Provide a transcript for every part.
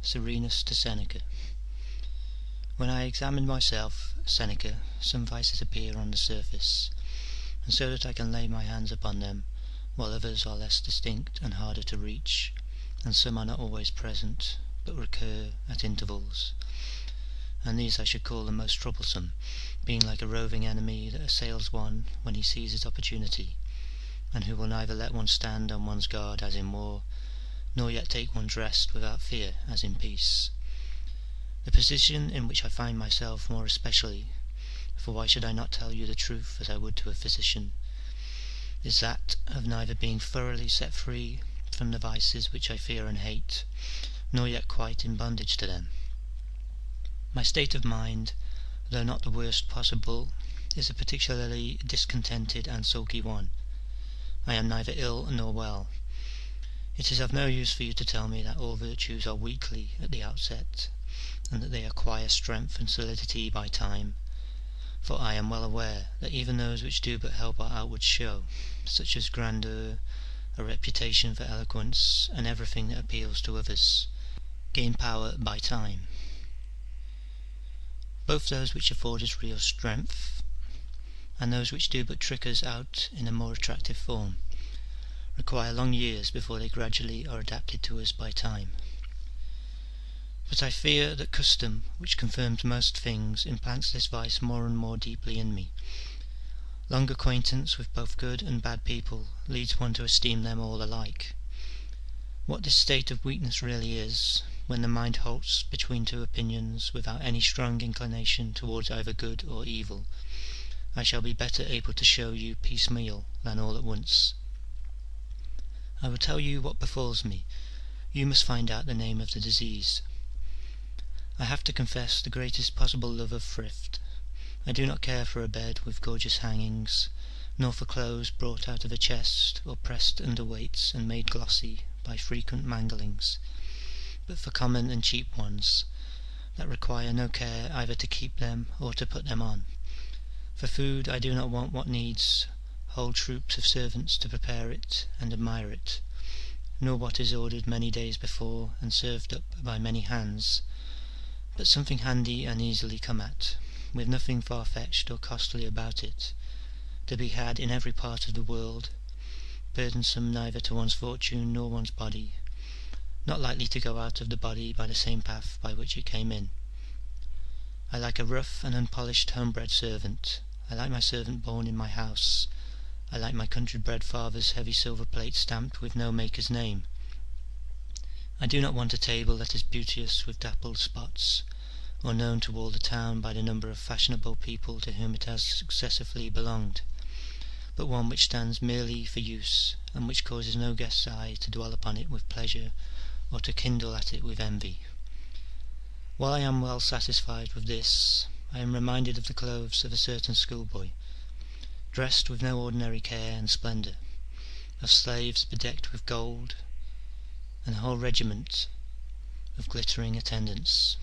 Serenus to Seneca. When I examine myself, Seneca, some vices appear on the surface, and so that I can lay my hands upon them, while others are less distinct and harder to reach, and some are not always present, but recur at intervals, and these I should call the most troublesome, being like a roving enemy that assails one when he sees his opportunity, and who will neither let one stand on one's guard as in war, nor yet take one's rest without fear as in peace. The position in which I find myself more especially, for why should I not tell you the truth as I would to a physician, is that of neither being thoroughly set free from the vices which I fear and hate, nor yet quite in bondage to them. My state of mind, though not the worst possible, is a particularly discontented and sulky one. I am neither ill nor well. It is of no use for you to tell me that all virtues are weakly at the outset, and that they acquire strength and solidity by time, for I am well aware that even those which do but help our outward show, such as grandeur, a reputation for eloquence, and everything that appeals to others, gain power by time. Both those which afford us real strength, and those which do but trick us out in a more attractive form, require long years before they gradually are adapted to us by time. But I fear that custom, which confirms most things, implants this vice more and more deeply in me. Long acquaintance with both good and bad people leads one to esteem them all alike. What this state of weakness really is, when the mind halts between two opinions without any strong inclination towards either good or evil, I shall be better able to show you piecemeal than all at once. I will tell you what befalls me. You must find out the name of the disease. I have to confess the greatest possible love of thrift. I do not care for a bed with gorgeous hangings, nor for clothes brought out of a chest, or pressed under weights and made glossy by frequent manglings, but for common and cheap ones, that require no care either to keep them or to put them on. For food I do not want what needs whole troops of servants to prepare it and admire it, nor what is ordered many days before and served up by many hands, but something handy and easily come at, with nothing far-fetched or costly about it, to be had in every part of the world, burdensome neither to one's fortune nor one's body, not likely to go out of the body by the same path by which it came in. I like a rough and unpolished home-bred servant. I like my servant born in my house. I like my country-bred father's heavy silver plate stamped with no maker's name. I do not want a table that is beauteous with dappled spots, or known to all the town by the number of fashionable people to whom it has successively belonged, but one which stands merely for use, and which causes no guest's eye to dwell upon it with pleasure, or to kindle at it with envy. While I am well satisfied with this, I am reminded of the clothes of a certain schoolboy, dressed with no ordinary care and splendour, of slaves bedecked with gold, and a whole regiment of glittering attendants.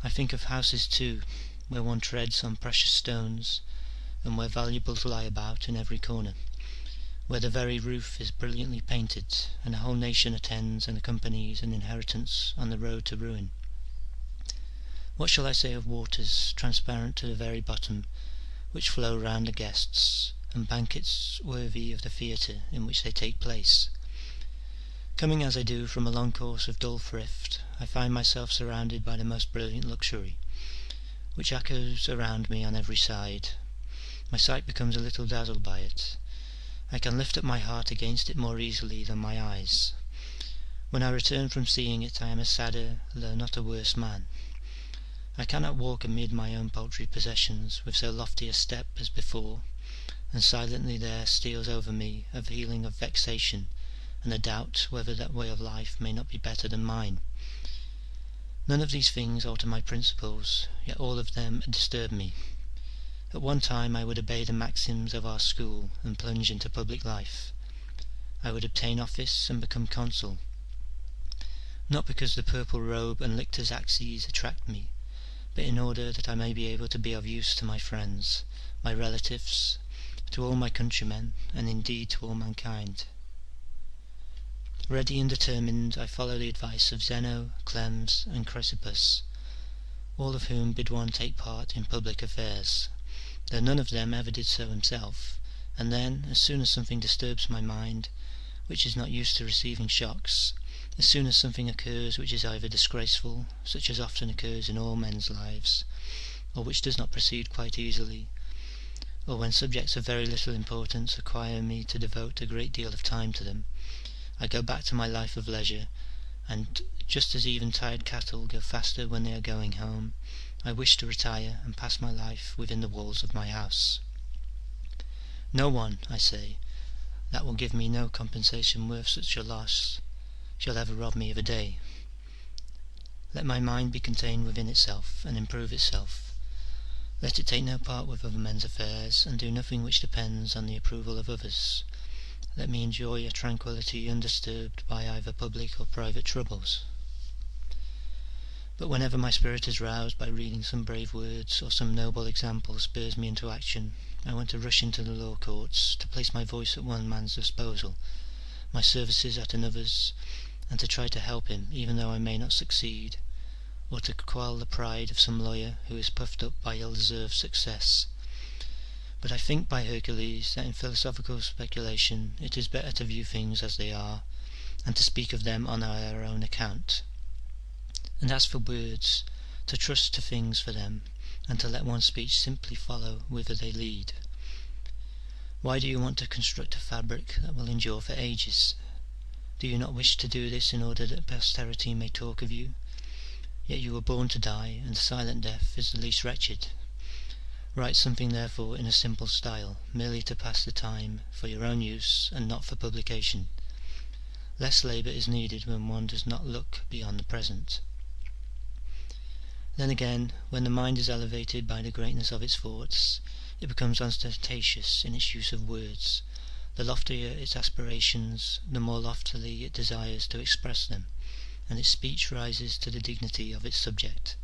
I think of houses too, where one treads on precious stones, and where valuables lie about in every corner, where the very roof is brilliantly painted, and a whole nation attends and accompanies an inheritance on the road to ruin. What shall I say of waters, transparent to the very bottom, which flow round the guests, and banquets worthy of the theatre in which they take place? Coming as I do from a long course of dull thrift, I find myself surrounded by the most brilliant luxury, which echoes around me on every side. My sight becomes a little dazzled by it. I can lift up my heart against it more easily than my eyes. When I return from seeing it, I am a sadder, though not a worse man. I cannot walk amid my own paltry possessions with so lofty a step as before, and silently there steals over me a feeling of vexation and a doubt whether that way of life may not be better than mine. None of these things alter my principles, yet all of them disturb me. At one time I would obey the maxims of our school and plunge into public life. I would obtain office and become consul, not because the purple robe and lictor's axes attract me, but in order that I may be able to be of use to my friends, my relatives, to all my countrymen, and indeed to all mankind. Ready and determined, I follow the advice of Zeno, Clems, and Chrysippus, all of whom bid one take part in public affairs, though none of them ever did so himself, and then, as soon as something disturbs my mind, which is not used to receiving shocks, as soon as something occurs which is either disgraceful, such as often occurs in all men's lives, or which does not proceed quite easily, or when subjects of very little importance require me to devote a great deal of time to them, I go back to my life of leisure, and, just as even tired cattle go faster when they are going home, I wish to retire and pass my life within the walls of my house. No one, I say, that will give me no compensation worth such a loss shall ever rob me of a day. Let my mind be contained within itself and improve itself. Let it take no part with other men's affairs, and do nothing which depends on the approval of others. Let me enjoy a tranquillity undisturbed by either public or private troubles. But whenever my spirit is roused by reading some brave words, or some noble example spurs me into action, I want to rush into the law courts, to place my voice at one man's disposal, my services at another's, and to try to help him, even though I may not succeed, or to quell the pride of some lawyer who is puffed up by ill-deserved success. But I think, by Hercules, that in philosophical speculation it is better to view things as they are, and to speak of them on our own account. And as for words, to trust to things for them, and to let one's speech simply follow whither they lead. Why do you want to construct a fabric that will endure for ages? Do you not wish to do this in order that posterity may talk of you? Yet you were born to die, and a silent death is the least wretched. Write something, therefore, in a simple style, merely to pass the time, for your own use, and not for publication. Less labour is needed when one does not look beyond the present. Then again, when the mind is elevated by the greatness of its thoughts, it becomes ostentatious in its use of words. The loftier its aspirations, the more loftily it desires to express them, and its speech rises to the dignity of its subject.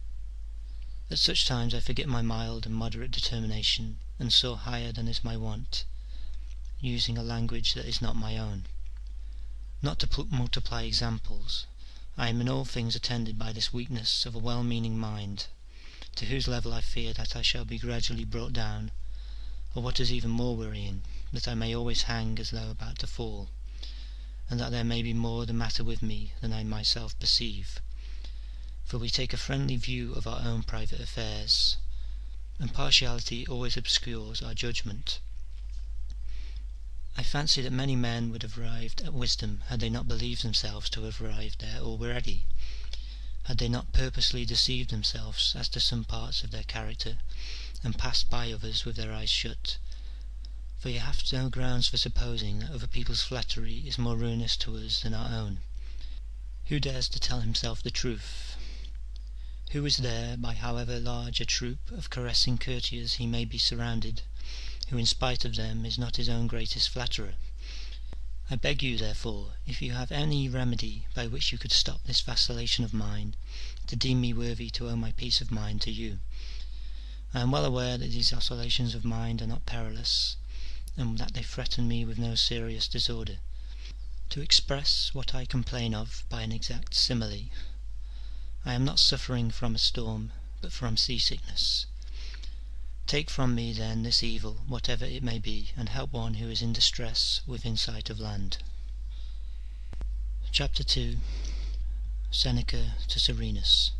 At such times I forget my mild and moderate determination, and soar higher than is my wont, using a language that is not my own. Not to multiply examples, I am in all things attended by this weakness of a well-meaning mind, to whose level I fear that I shall be gradually brought down, or what is even more worrying, that I may always hang as though about to fall, and that there may be more the matter with me than I myself perceive. For we take a friendly view of our own private affairs, and partiality always obscures our judgment. I fancy that many men would have arrived at wisdom had they not believed themselves to have arrived there already, had they not purposely deceived themselves as to some parts of their character, and passed by others with their eyes shut. For you have no grounds for supposing that other people's flattery is more ruinous to us than our own. Who dares to tell himself the truth? Who is there, by however large a troop of caressing courtiers he may be surrounded, who in spite of them is not his own greatest flatterer? I beg you, therefore, if you have any remedy by which you could stop this vacillation of mine, to deem me worthy to owe my peace of mind to you. I am well aware that these oscillations of mind are not perilous, and that they threaten me with no serious disorder. To express what I complain of by an exact simile, I am not suffering from a storm, but from seasickness. Take from me, then, this evil, whatever it may be, and help one who is in distress within sight of land. Chapter 2. Seneca to Serenus.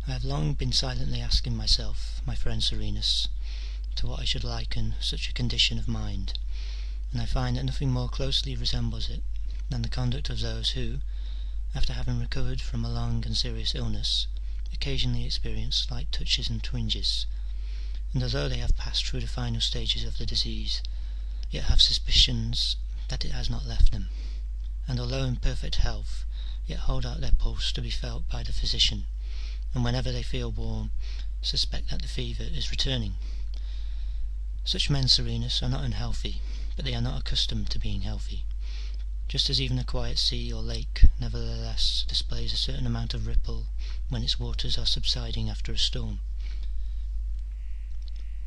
I have long been silently asking myself, my friend Serenus, to what I should liken such a condition of mind, and I find that nothing more closely resembles it than the conduct of those who, after having recovered from a long and serious illness, occasionally experience slight touches and twinges, and although they have passed through the final stages of the disease, yet have suspicions that it has not left them, and although in perfect health, yet hold out their pulse to be felt by the physician, and whenever they feel warm, suspect that the fever is returning. Such men, Serenus, are not unhealthy, but they are not accustomed to being healthy, just as even a quiet sea or lake nevertheless displays a certain amount of ripple when its waters are subsiding after a storm.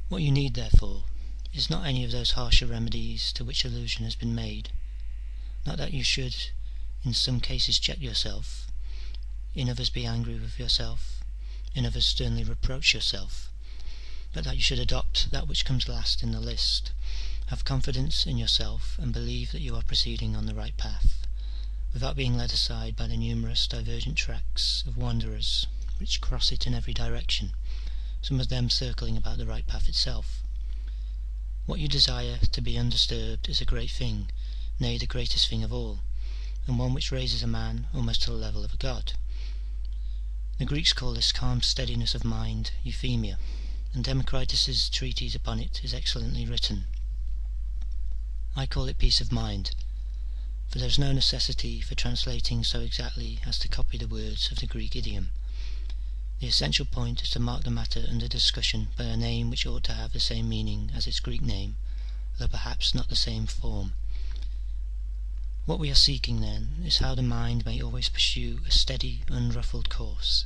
What you need, therefore, is not any of those harsher remedies to which allusion has been made, not that you should In some cases check yourself, in others be angry with yourself, in others sternly reproach yourself, but that you should adopt that which comes last in the list. Have confidence in yourself, and believe that you are proceeding on the right path, without being led aside by the numerous divergent tracks of wanderers which cross it in every direction, some of them circling about the right path itself. What you desire to be undisturbed is a great thing, nay, the greatest thing of all, and one which raises a man almost to the level of a god. The Greeks call this calm steadiness of mind euphemia, and Democritus's treatise upon it is excellently written. I call it peace of mind, for there is no necessity for translating so exactly as to copy the words of the Greek idiom. The essential point is to mark the matter under discussion by a name which ought to have the same meaning as its Greek name, though perhaps not the same form. What we are seeking, then, is how the mind may always pursue a steady, unruffled course,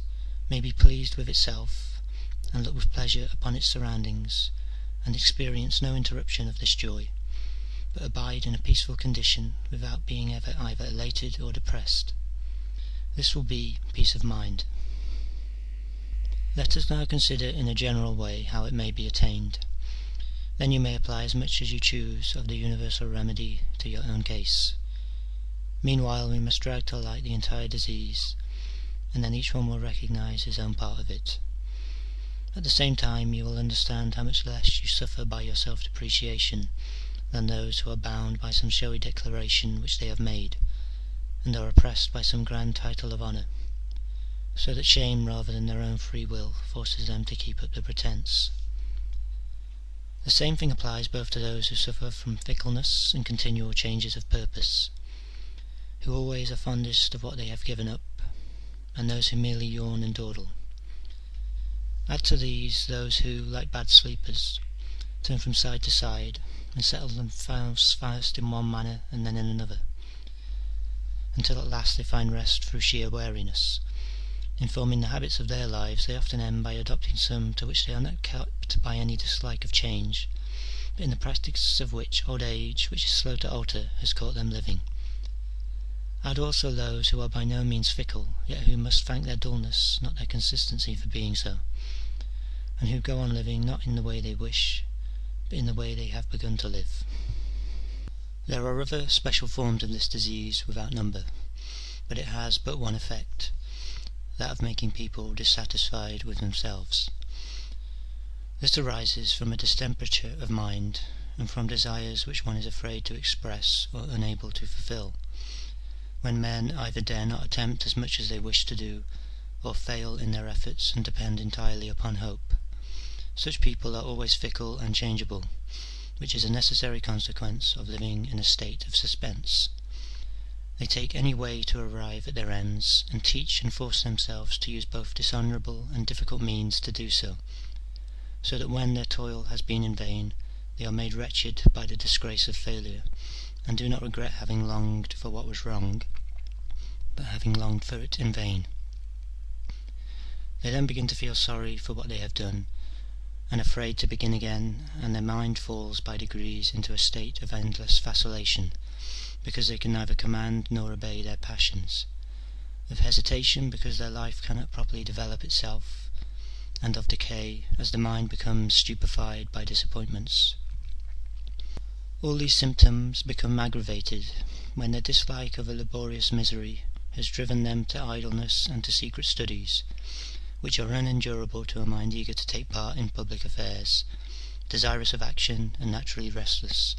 may be pleased with itself, and look with pleasure upon its surroundings, and experience no interruption of this joy, but abide in a peaceful condition without being ever either elated or depressed. This will be peace of mind. Let us now consider in a general way how it may be attained. Then you may apply as much as you choose of the universal remedy to your own case. Meanwhile we must drag to light the entire disease, and then each one will recognise his own part of it. At the same time you will understand how much less you suffer by your self-depreciation than those who are bound by some showy declaration which they have made, and are oppressed by some grand title of honour, so that shame rather than their own free will forces them to keep up the pretence. The same thing applies both to those who suffer from fickleness and continual changes of purpose, who always are fondest of what they have given up, and those who merely yawn and dawdle. Add to these those who, like bad sleepers, turn from side to side, and settle themselves first in one manner and then in another, until at last they find rest through sheer weariness. In forming the habits of their lives they often end by adopting some to which they are not kept by any dislike of change, but in the practice of which old age, which is slow to alter, has caught them living. Add also those who are by no means fickle, yet who must thank their dullness, not their consistency, for being so, and who go on living not in the way they wish, but in the way they have begun to live. There are other special forms of this disease without number, but it has but one effect, that of making people dissatisfied with themselves. This arises from a distemperature of mind, and from desires which one is afraid to express or unable to fulfil, when men either dare not attempt as much as they wish to do, or fail in their efforts and depend entirely upon hope. Such people are always fickle and changeable, which is a necessary consequence of living in a state of suspense. They take any way to arrive at their ends, and teach and force themselves to use both dishonourable and difficult means to do so that when their toil has been in vain, they are made wretched by the disgrace of failure, and do not regret having longed for what was wrong, but having longed for it in vain. They then begin to feel sorry for what they have done, and afraid to begin again, and their mind falls by degrees into a state of endless vacillation, because they can neither command nor obey their passions, of hesitation because their life cannot properly develop itself, and of decay as the mind becomes stupefied by disappointments. All these symptoms become aggravated when their dislike of a laborious misery has driven them to idleness and to secret studies, which are unendurable to a mind eager to take part in public affairs, desirous of action and naturally restless,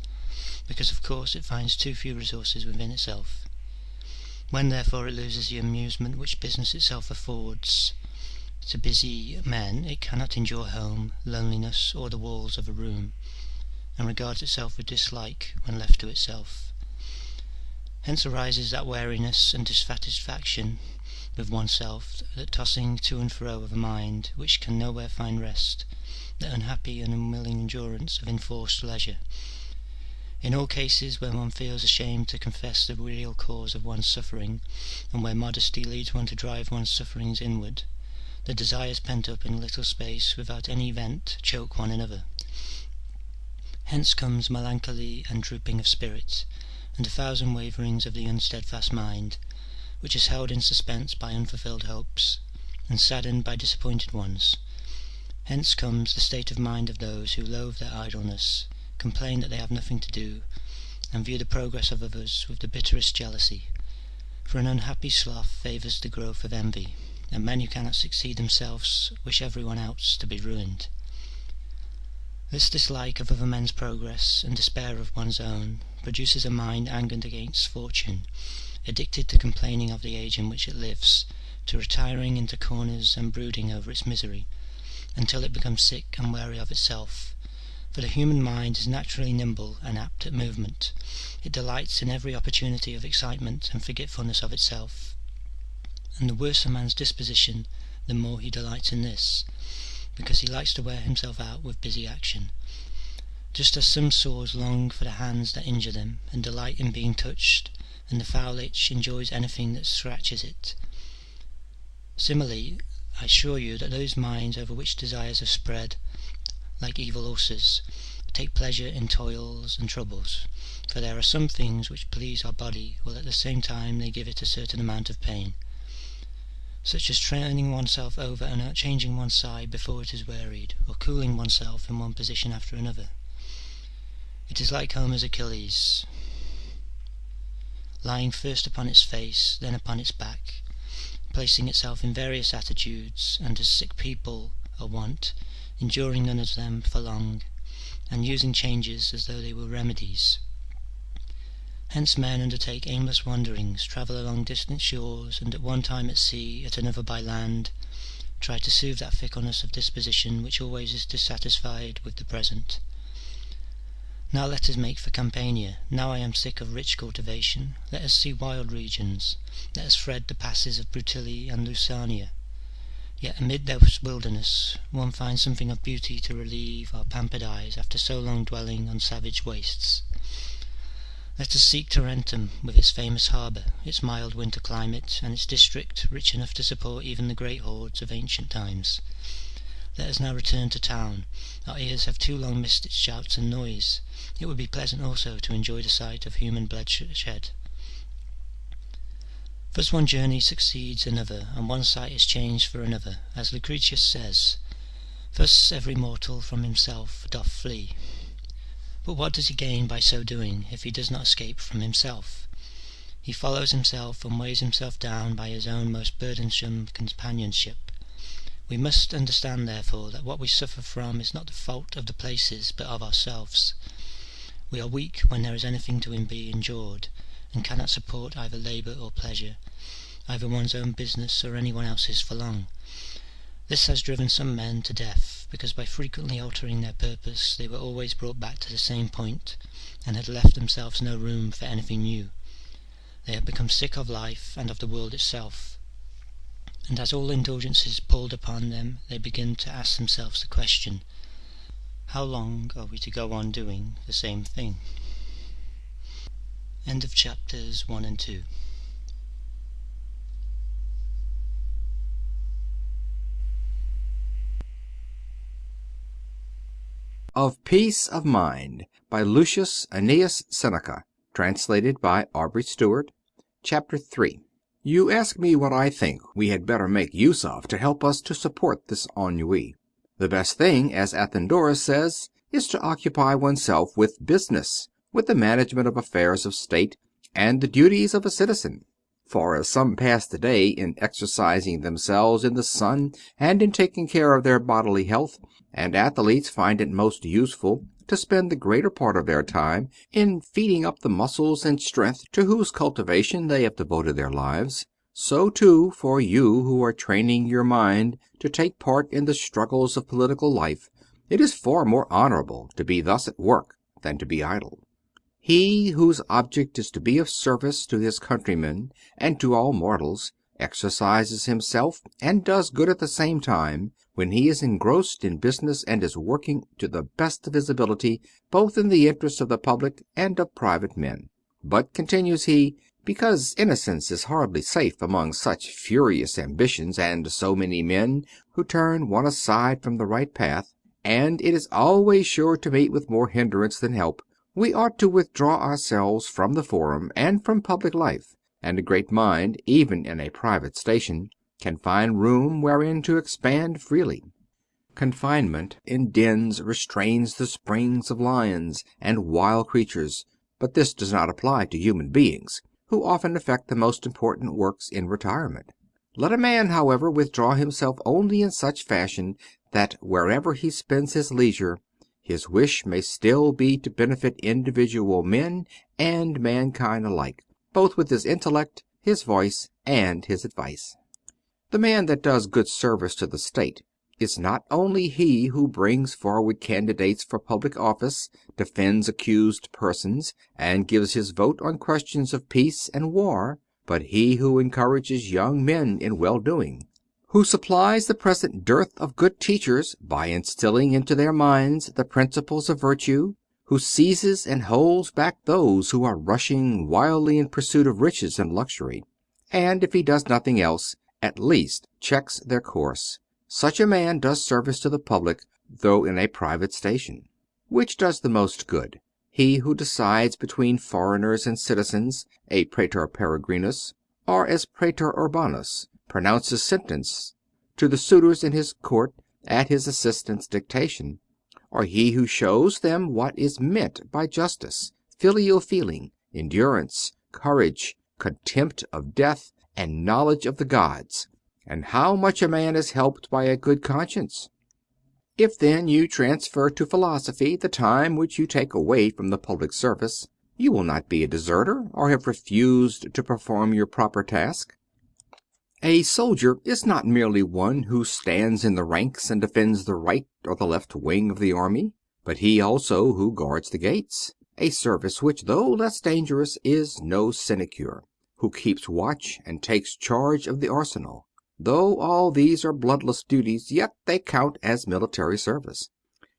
because of course it finds too few resources within itself. When therefore it loses the amusement which business itself affords to busy men, it cannot endure home, loneliness, or the walls of a room, and regards itself with dislike when left to itself. Hence arises that weariness and dissatisfaction with oneself, that tossing to and fro of a mind which can nowhere find rest, that unhappy and unwilling endurance of enforced leisure. In all cases where one feels ashamed to confess the real cause of one's suffering, and where modesty leads one to drive one's sufferings inward, the desires pent up in a little space without any vent choke one another. Hence comes melancholy and drooping of spirit, and 1,000 waverings of the unsteadfast mind, which is held in suspense by unfulfilled hopes, and saddened by disappointed ones. Hence comes the state of mind of those who loathe their idleness, complain that they have nothing to do, and view the progress of others with the bitterest jealousy. For an unhappy sloth favours the growth of envy, and men who cannot succeed themselves wish every one else to be ruined. This dislike of other men's progress and despair of one's own produces a mind angered against fortune, addicted to complaining of the age in which it lives, to retiring into corners and brooding over its misery, until it becomes sick and weary of itself. For the human mind is naturally nimble and apt at movement. It delights in every opportunity of excitement and forgetfulness of itself, and the worse a man's disposition, the more he delights in this, because he likes to wear himself out with busy action. Just as some sores long for the hands that injure them, and delight in being touched, and the foul itch enjoys anything that scratches it. Similarly, I assure you that those minds over which desires have spread, like evil ulcers, take pleasure in toils and troubles, for there are some things which please our body, while at the same time they give it a certain amount of pain, such as turning oneself over and changing one's side before it is wearied, or cooling oneself in one position after another. It is like Homer's Achilles, lying first upon its face, then upon its back, placing itself in various attitudes, and as sick people are wont, enduring none of them for long, and using changes as though they were remedies. Hence men undertake aimless wanderings, travel along distant shores, and at one time at sea, at another by land, try to soothe that fickleness of disposition which always is dissatisfied with the present. Now let us make for Campania. Now I am sick of rich cultivation. Let us see wild regions. Let us thread the passes of Brutili and Lucania. Yet amid this wilderness one finds something of beauty to relieve our pampered eyes after so long dwelling on savage wastes. Let us seek Tarentum with its famous harbour, its mild winter climate, and its district rich enough to support even the great hordes of ancient times. Let us now return to town. Our ears have too long missed its shouts and noise. It would be pleasant also to enjoy the sight of human bloodshed. Thus one journey succeeds another, and one sight is changed for another, as Lucius says, thus every mortal from himself doth flee. But what does he gain by so doing, if he does not escape from himself? He follows himself and weighs himself down by his own most burdensome companionship. We must understand, therefore, that what we suffer from is not the fault of the places, but of ourselves. We are weak when there is anything to be endured, and cannot support either labour or pleasure, either one's own business or any one else's for long. This has driven some men to death, because by frequently altering their purpose they were always brought back to the same point, and had left themselves no room for anything new. They have become sick of life and of the world itself, and as all indulgences palled upon them, they begin to ask themselves the question, how long are we to go on doing the same thing? End of chapters 1 and 2. Of Peace of Mind by Lucius Annaeus Seneca, translated by Aubrey Stewart. Chapter 3. You ask me what I think we had better make use of to help us to support this ennui. The best thing, as Athenodorus says, is to occupy oneself with business, with the management of affairs of state, and the duties of a citizen. For as some pass the day in exercising themselves in the sun and in taking care of their bodily health, and athletes find it most useful to spend the greater part of their time in feeding up the muscles and strength to whose cultivation they have devoted their lives, so too for you who are training your mind to take part in the struggles of political life, it is far more honorable to be thus at work than to be idle. He whose object is to be of service to his countrymen and to all mortals exercises himself and does good at the same time when he is engrossed in business and is working to the best of his ability both in the interest of the public and of private men. But, continues he, because innocence is hardly safe among such furious ambitions and so many men who turn one aside from the right path, and it is always sure to meet with more hindrance than help, We ought to withdraw ourselves from the forum and from public life, and a great mind, even in a private station, can find room wherein to expand freely. Confinement in dens restrains the springs of lions and wild creatures, but this does not apply to human beings, who often effect the most important works in retirement. Let a man, however, withdraw himself only in such fashion that wherever he spends his leisure, his wish may still be to benefit individual men and mankind alike, both with his intellect, his voice, and his advice. The man that does good service to the state is not only he who brings forward candidates for public office, defends accused persons, and gives his vote on questions of peace and war, but he who encourages young men in well-doing, who supplies the present dearth of good teachers by instilling into their minds the principles of virtue, who seizes and holds back those who are rushing wildly in pursuit of riches and luxury, and, if he does nothing else, at least checks their course. Such a man does service to the public, though in a private station. Which does the most good? He who decides between foreigners and citizens, a praetor peregrinus, or as praetor urbanus, pronounces sentence to the suitors in his court at his assistant's dictation, or he who shows them what is meant by justice, filial feeling, endurance, courage, contempt of death, and knowledge of the gods, and how much a man is helped by a good conscience. If, then, you transfer to philosophy the time which you take away from the public service, you will not be a deserter, or have refused to perform your proper task. A soldier is not merely one who stands in the ranks and defends the right or the left wing of the army, but he also who guards the gates, a service which, though less dangerous, is no sinecure, who keeps watch and takes charge of the arsenal. Though all these are bloodless duties, yet they count as military service.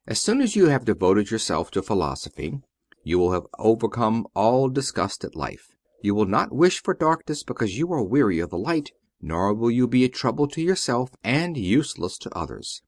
As soon as you have devoted yourself to philosophy, you will have overcome all disgust at life. You will not wish for darkness because you are weary of the light, nor will you be a trouble to yourself and useless to others.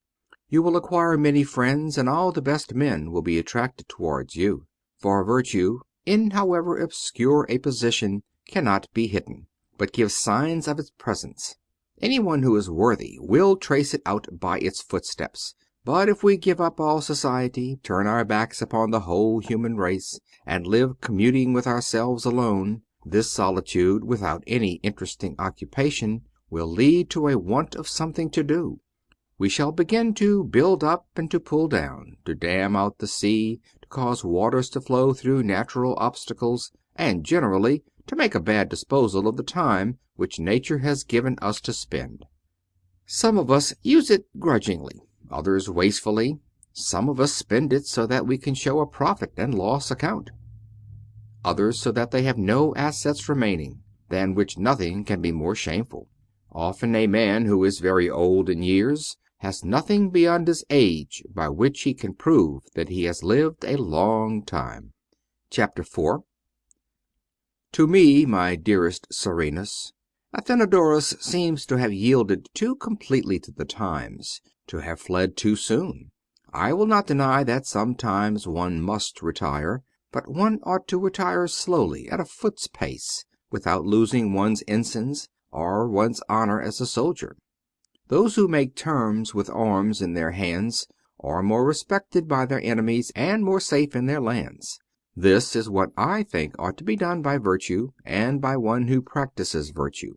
You will acquire many friends, and all the best men will be attracted towards you. For virtue, in however obscure a position, cannot be hidden, but gives signs of its presence. Anyone who is worthy will trace it out by its footsteps. But if we give up all society, turn our backs upon the whole human race, and live communing with ourselves alone, this solitude, without any interesting occupation, will lead to a want of something to do. We shall begin to build up and to pull down, to dam out the sea, to cause waters to flow through natural obstacles, and generally to make a bad disposal of the time which nature has given us to spend. Some of us use it grudgingly, others wastefully. Some of us spend it so that we can show a profit and loss account, others so that they have no assets remaining, than which nothing can be more shameful. Often a man who is very old in years has nothing beyond his age by which he can prove that he has lived a long time. Chapter 4. To me, my dearest Serenus, Athenodorus seems to have yielded too completely to the times, to have fled too soon. I will not deny that sometimes one must retire, but one ought to retire slowly, at a foot's pace, without losing one's ensigns or one's honor as a soldier. Those who make terms with arms in their hands are more respected by their enemies and more safe in their lands. This is what I think ought to be done by virtue, and by one who practices virtue.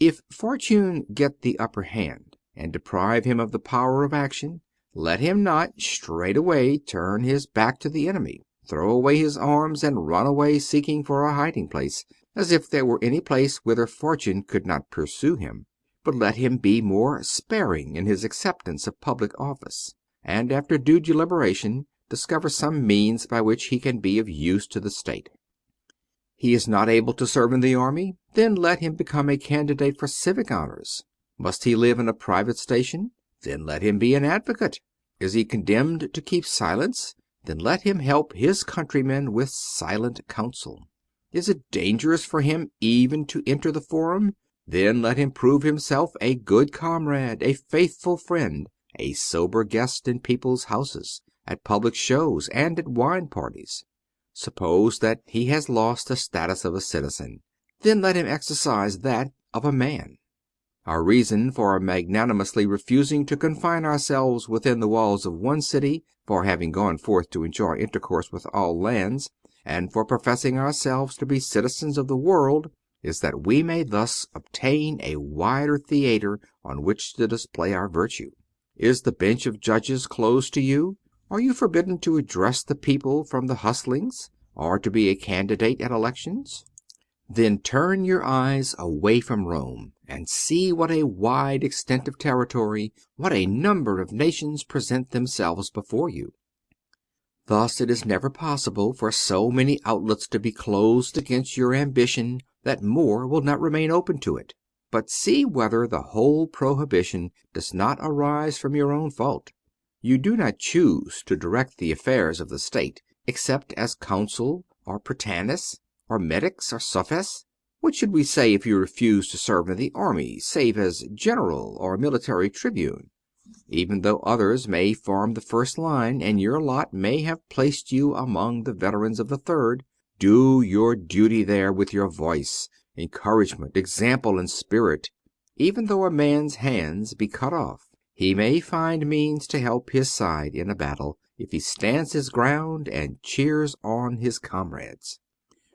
If fortune get the upper hand, and deprive him of the power of action, let him not straightway turn his back to the enemy, throw away his arms, and run away seeking for a hiding place, as if there were any place whither fortune could not pursue him. But let him be more sparing in his acceptance of public office, and after due deliberation discover some means by which he can be of use to the state. He is not able to serve in the army? Then let him become a candidate for civic honors. Must he live in a private station? Then let him be an advocate. Is he condemned to keep silence? Then let him help his countrymen with silent counsel. Is it dangerous for him even to enter the forum? Then let him prove himself a good comrade, a faithful friend, a sober guest in people's houses, at public shows, and at wine parties. Suppose that he has lost the status of a citizen. Then let him exercise that of a man. Our reason for magnanimously refusing to confine ourselves within the walls of one city, for having gone forth to enjoy intercourse with all lands, and for professing ourselves to be citizens of the world, is that we may thus obtain a wider theatre on which to display our virtue. Is the bench of judges closed to you? Are you forbidden to address the people from the hustings, or to be a candidate at elections? Then turn your eyes away from Rome, and see what a wide extent of territory, what a number of nations present themselves before you. Thus it is never possible for so many outlets to be closed against your ambition that more will not remain open to it. But see whether the whole prohibition does not arise from your own fault. You do not choose to direct the affairs of the state, except as consul, or prytanis, or medix, or suffes. What should we say if you refuse to serve in the army, save as general or military tribune? Even though others may form the first line, and your lot may have placed you among the veterans of the third, do your duty there with your voice, encouragement, example, and spirit. Even though a man's hands be cut off, he may find means to help his side in a battle, if he stands his ground and cheers on his comrades.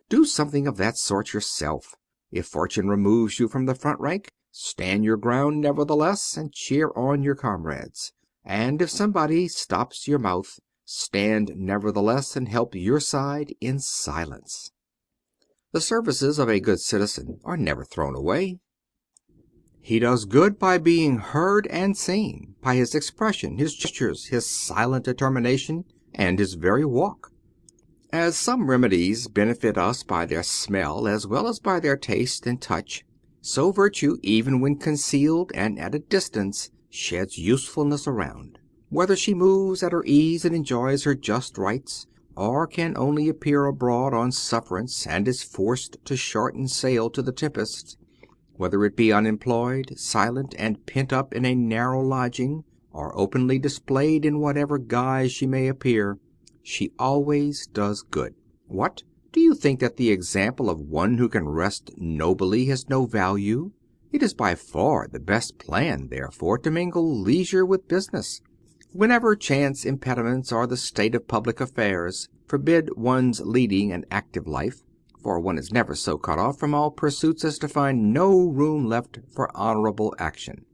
Do something of that sort yourself. If fortune removes you from the front rank, stand your ground nevertheless, and cheer on your comrades. And if somebody stops your mouth, stand nevertheless and help your side in silence. The services of a good citizen are never thrown away. He does good by being heard and seen, by his expression, his gestures, his silent determination, and his very walk. As some remedies benefit us by their smell as well as by their taste and touch, so virtue, even when concealed and at a distance, sheds usefulness around. Whether she moves at her ease and enjoys her just rights, or can only appear abroad on sufferance and is forced to shorten sail to the tempest, whether it be unemployed, silent, and pent up in a narrow lodging, or openly displayed in whatever guise she may appear, she always does good. What? Do you think that the example of one who can rest nobly has no value? It is by far the best plan, therefore, to mingle leisure with business. Whenever chance impediments or the state of public affairs forbid one's leading an active life, for one is never so cut off from all pursuits as to find no room left for honorable action.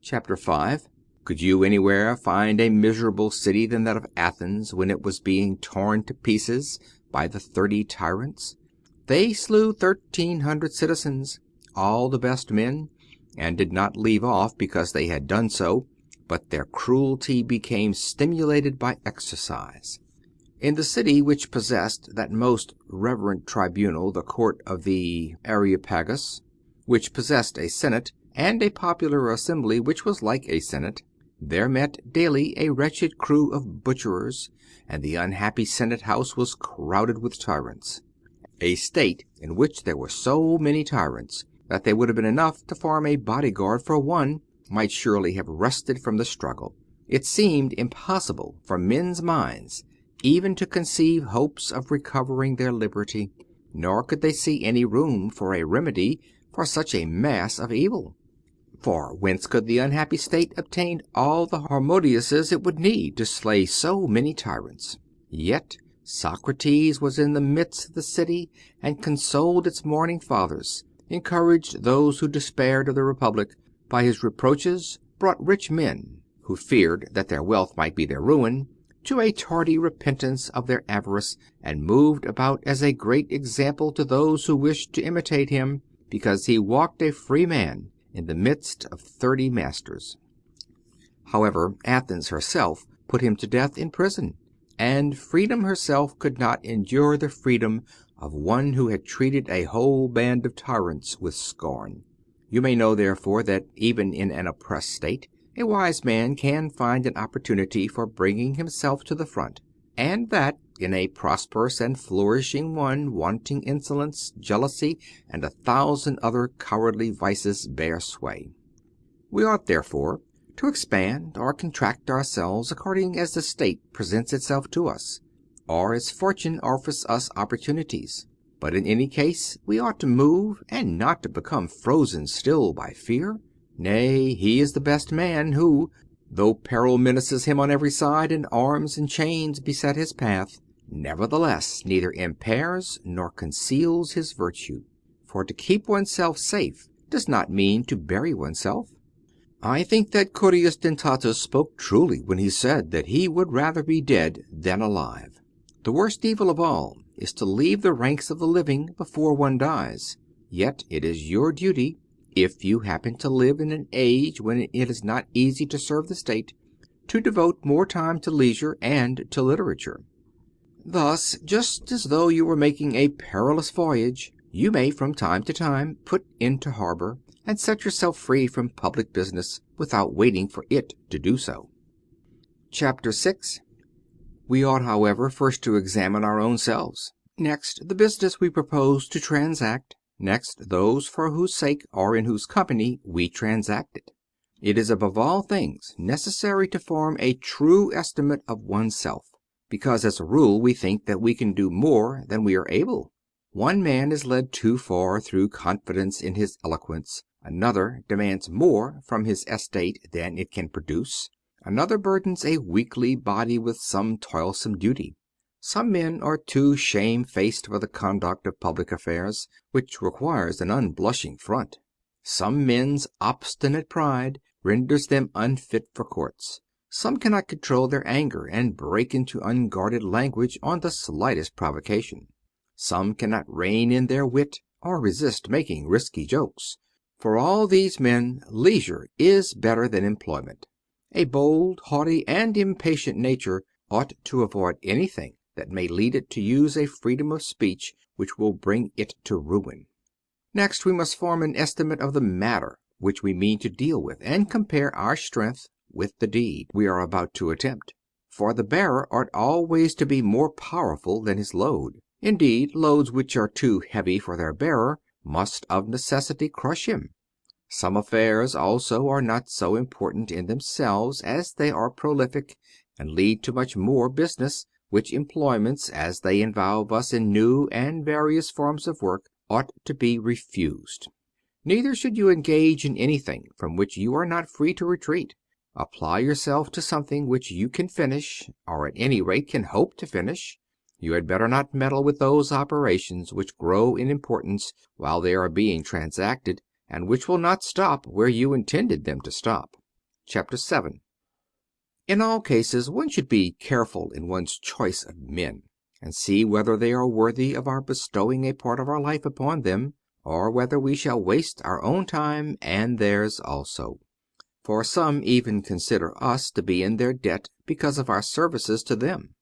Chapter 5. Could you anywhere find a miserable city than that of Athens when it was being torn to pieces by the 30 tyrants? They slew 1,300 citizens, all the best men, and did not leave off because they had done so, but their cruelty became stimulated by exercise. In the city which possessed that most reverend tribunal, the court of the Areopagus, which possessed a senate, and a popular assembly which was like a senate, there met daily a wretched crew of butcherers, and the unhappy senate house was crowded with tyrants. A state in which there were so many tyrants that they would have been enough to form a bodyguard for one, might surely have rested from the struggle. It seemed impossible for men's minds even to conceive hopes of recovering their liberty, nor could they see any room for a remedy for such a mass of evil. For whence could the unhappy state obtain all the Harmodiuses it would need to slay so many tyrants? Yet Socrates was in the midst of the city, and consoled its mourning fathers, encouraged those who despaired of the Republic by his reproaches, brought rich men, who feared that their wealth might be their ruin, to a tardy repentance of their avarice, and moved about as a great example to those who wished to imitate him, because he walked a free man in the midst of 30 masters. However, Athens herself put him to death in prison, and freedom herself could not endure the freedom of one who had treated a whole band of tyrants with scorn. You may know, therefore, that even in an oppressed state, a wise man can find an opportunity for bringing himself to the front, and that in a prosperous and flourishing one wanting insolence, jealousy, and 1,000 other cowardly vices bear sway. We ought, therefore, to expand or contract ourselves according as the state presents itself to us. or as fortune offers us opportunities. But in any case we ought to move, and not to become frozen still by fear. Nay, he is the best man who, though peril menaces him on every side, and arms and chains beset his path, nevertheless neither impairs nor conceals his virtue. For to keep oneself safe does not mean to bury oneself. I think that Curius Dentatus spoke truly when he said that he would rather be dead than alive. The worst evil of all is to leave the ranks of the living before one dies. Yet it is your duty, if you happen to live in an age when it is not easy to serve the state, to devote more time to leisure and to literature. Thus, just as though you were making a perilous voyage, you may from time to time put into harbor, and set yourself free from public business without waiting for it to do so. Chapter 6. We ought, however, first to examine our own selves. Next, the business we propose to transact. Next, those for whose sake or in whose company we transact it. It is above all things necessary to form a true estimate of oneself, because as a rule we think that we can do more than we are able. One man is led too far through confidence in his eloquence. Another demands more from his estate than it can produce. Another burdens a weakly body with some toilsome duty. Some men are too shamefaced for the conduct of public affairs, which requires an unblushing front. Some men's obstinate pride renders them unfit for courts. Some cannot control their anger, and break into unguarded language on the slightest provocation. Some cannot rein in their wit, or resist making risky jokes. For all these men leisure is better than employment. A bold, haughty, and impatient nature ought to avoid anything that may lead it to use a freedom of speech which will bring it to ruin. Next, we must form an estimate of the matter which we mean to deal with, and compare our strength with the deed we are about to attempt. For the bearer ought always to be more powerful than his load. Indeed, loads which are too heavy for their bearer must of necessity crush him. Some affairs also are not so important in themselves as they are prolific, and lead to much more business, which employments, as they involve us in new and various forms of work, ought to be refused. Neither should you engage in anything from which you are not free to retreat. Apply yourself to something which you can finish, or at any rate can hope to finish. You had better not meddle with those operations which grow in importance while they are being transacted, and which will not stop where you intended them to stop. Chapter 7. In all cases one should be careful in one's choice of men, and see whether they are worthy of our bestowing a part of our life upon them, or whether we shall waste our own time and theirs also. For some even consider us to be in their debt because of our services to them.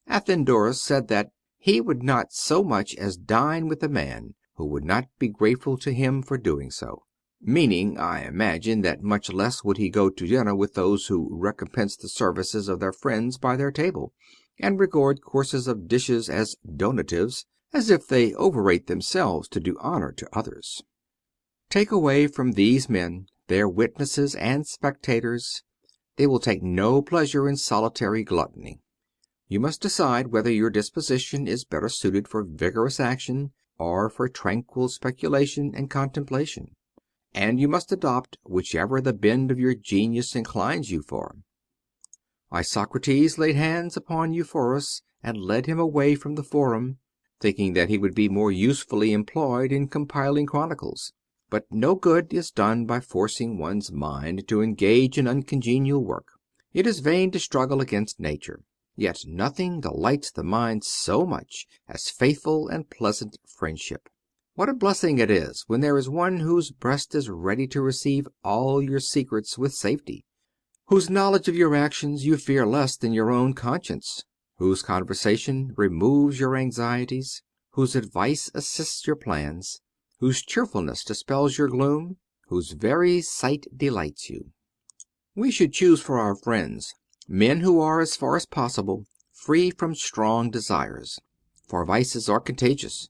Athenodorus said that he would not so much as dine with a man who would not be grateful to him for doing so; meaning, I imagine, that much less would he go to dinner with those who recompense the services of their friends by their table, and regard courses of dishes as donatives, as if they overrate themselves to do honor to others. Take away from these men their witnesses and spectators, they will take no pleasure in solitary gluttony. You must decide whether your disposition is better suited for vigorous action or for tranquil speculation and contemplation, and you must adopt whichever the bend of your genius inclines you for. Isocrates laid hands upon Ephorus and led him away from the forum, thinking that he would be more usefully employed in compiling chronicles. But no good is done by forcing one's mind to engage in uncongenial work. It is vain to struggle against nature. Yet nothing delights the mind so much as faithful and pleasant friendship. What a blessing it is when there is one whose breast is ready to receive all your secrets with safety, whose knowledge of your actions you fear less than your own conscience, whose conversation removes your anxieties, whose advice assists your plans, whose cheerfulness dispels your gloom, whose very sight delights you. We should choose for our friends men who are, as far as possible, free from strong desires, for vices are contagious,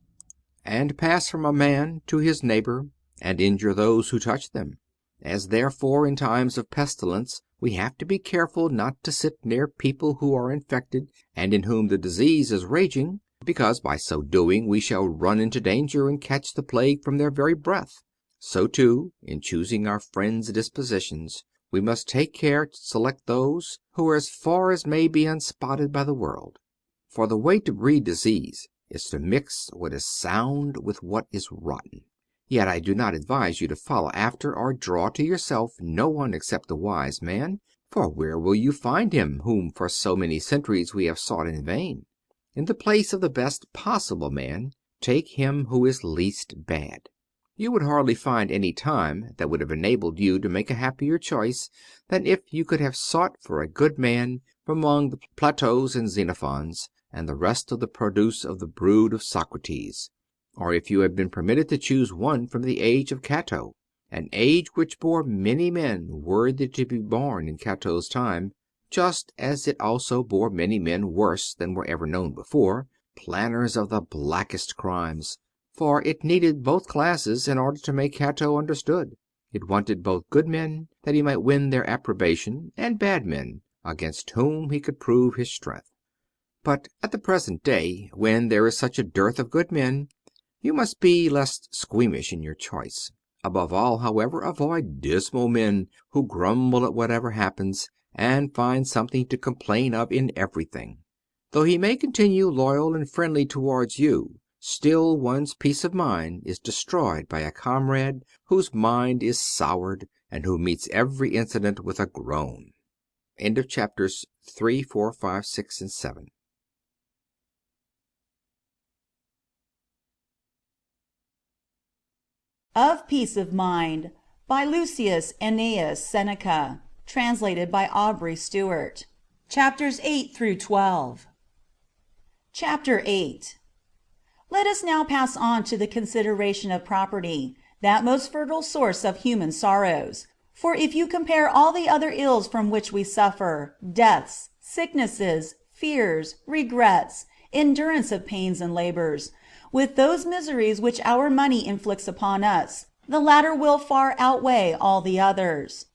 and pass from a man to his neighbor, and injure those who touch them. As therefore in times of pestilence We have to be careful not to sit near people who are infected and in whom the disease is raging, because by so doing we shall run into danger and catch the plague from their very breath. So, too, in choosing our friends' dispositions, we must take care to select those who are as far as may be unspotted by the world. For the way to breed disease is to mix what is sound with what is rotten. Yet I do not advise you to follow after or draw to yourself no one except the wise man, for where will you find him whom for so many centuries we have sought in vain? In the place of the best possible man, take him who is least bad. You would hardly find any time that would have enabled you to make a happier choice than if you could have sought for a good man from among the Platos and Xenophons, and the rest of the produce of the brood of Socrates, or if you had been permitted to choose one from the age of Cato, an age which bore many men worthy to be born in Cato's time, just as it also bore many men worse than were ever known before, planners of the blackest crimes. For it needed both classes in order to make Cato understood. It wanted both good men, that he might win their approbation, and bad men, against whom he could prove his strength. But at the present day, when there is such a dearth of good men, you must be less squeamish in your choice. Above all, however, avoid dismal men who grumble at whatever happens, and find something to complain of in everything. Though he may continue loyal and friendly towards you, still one's peace of mind is destroyed by a comrade whose mind is soured, and who meets every incident with a groan. End of chapters 3, 4, 5, 6, and 7. Of Peace of Mind by Lucius, Annaeus, Seneca, translated by Aubrey Stewart. Chapters 8 through 12. Chapter 8. Let us now pass on to the consideration of property, that most fertile source of human sorrows. For if you compare all the other ills from which we suffer, deaths, sicknesses, fears, regrets, endurance of pains and labors, with those miseries which our money inflicts upon us, the latter will far outweigh all the others.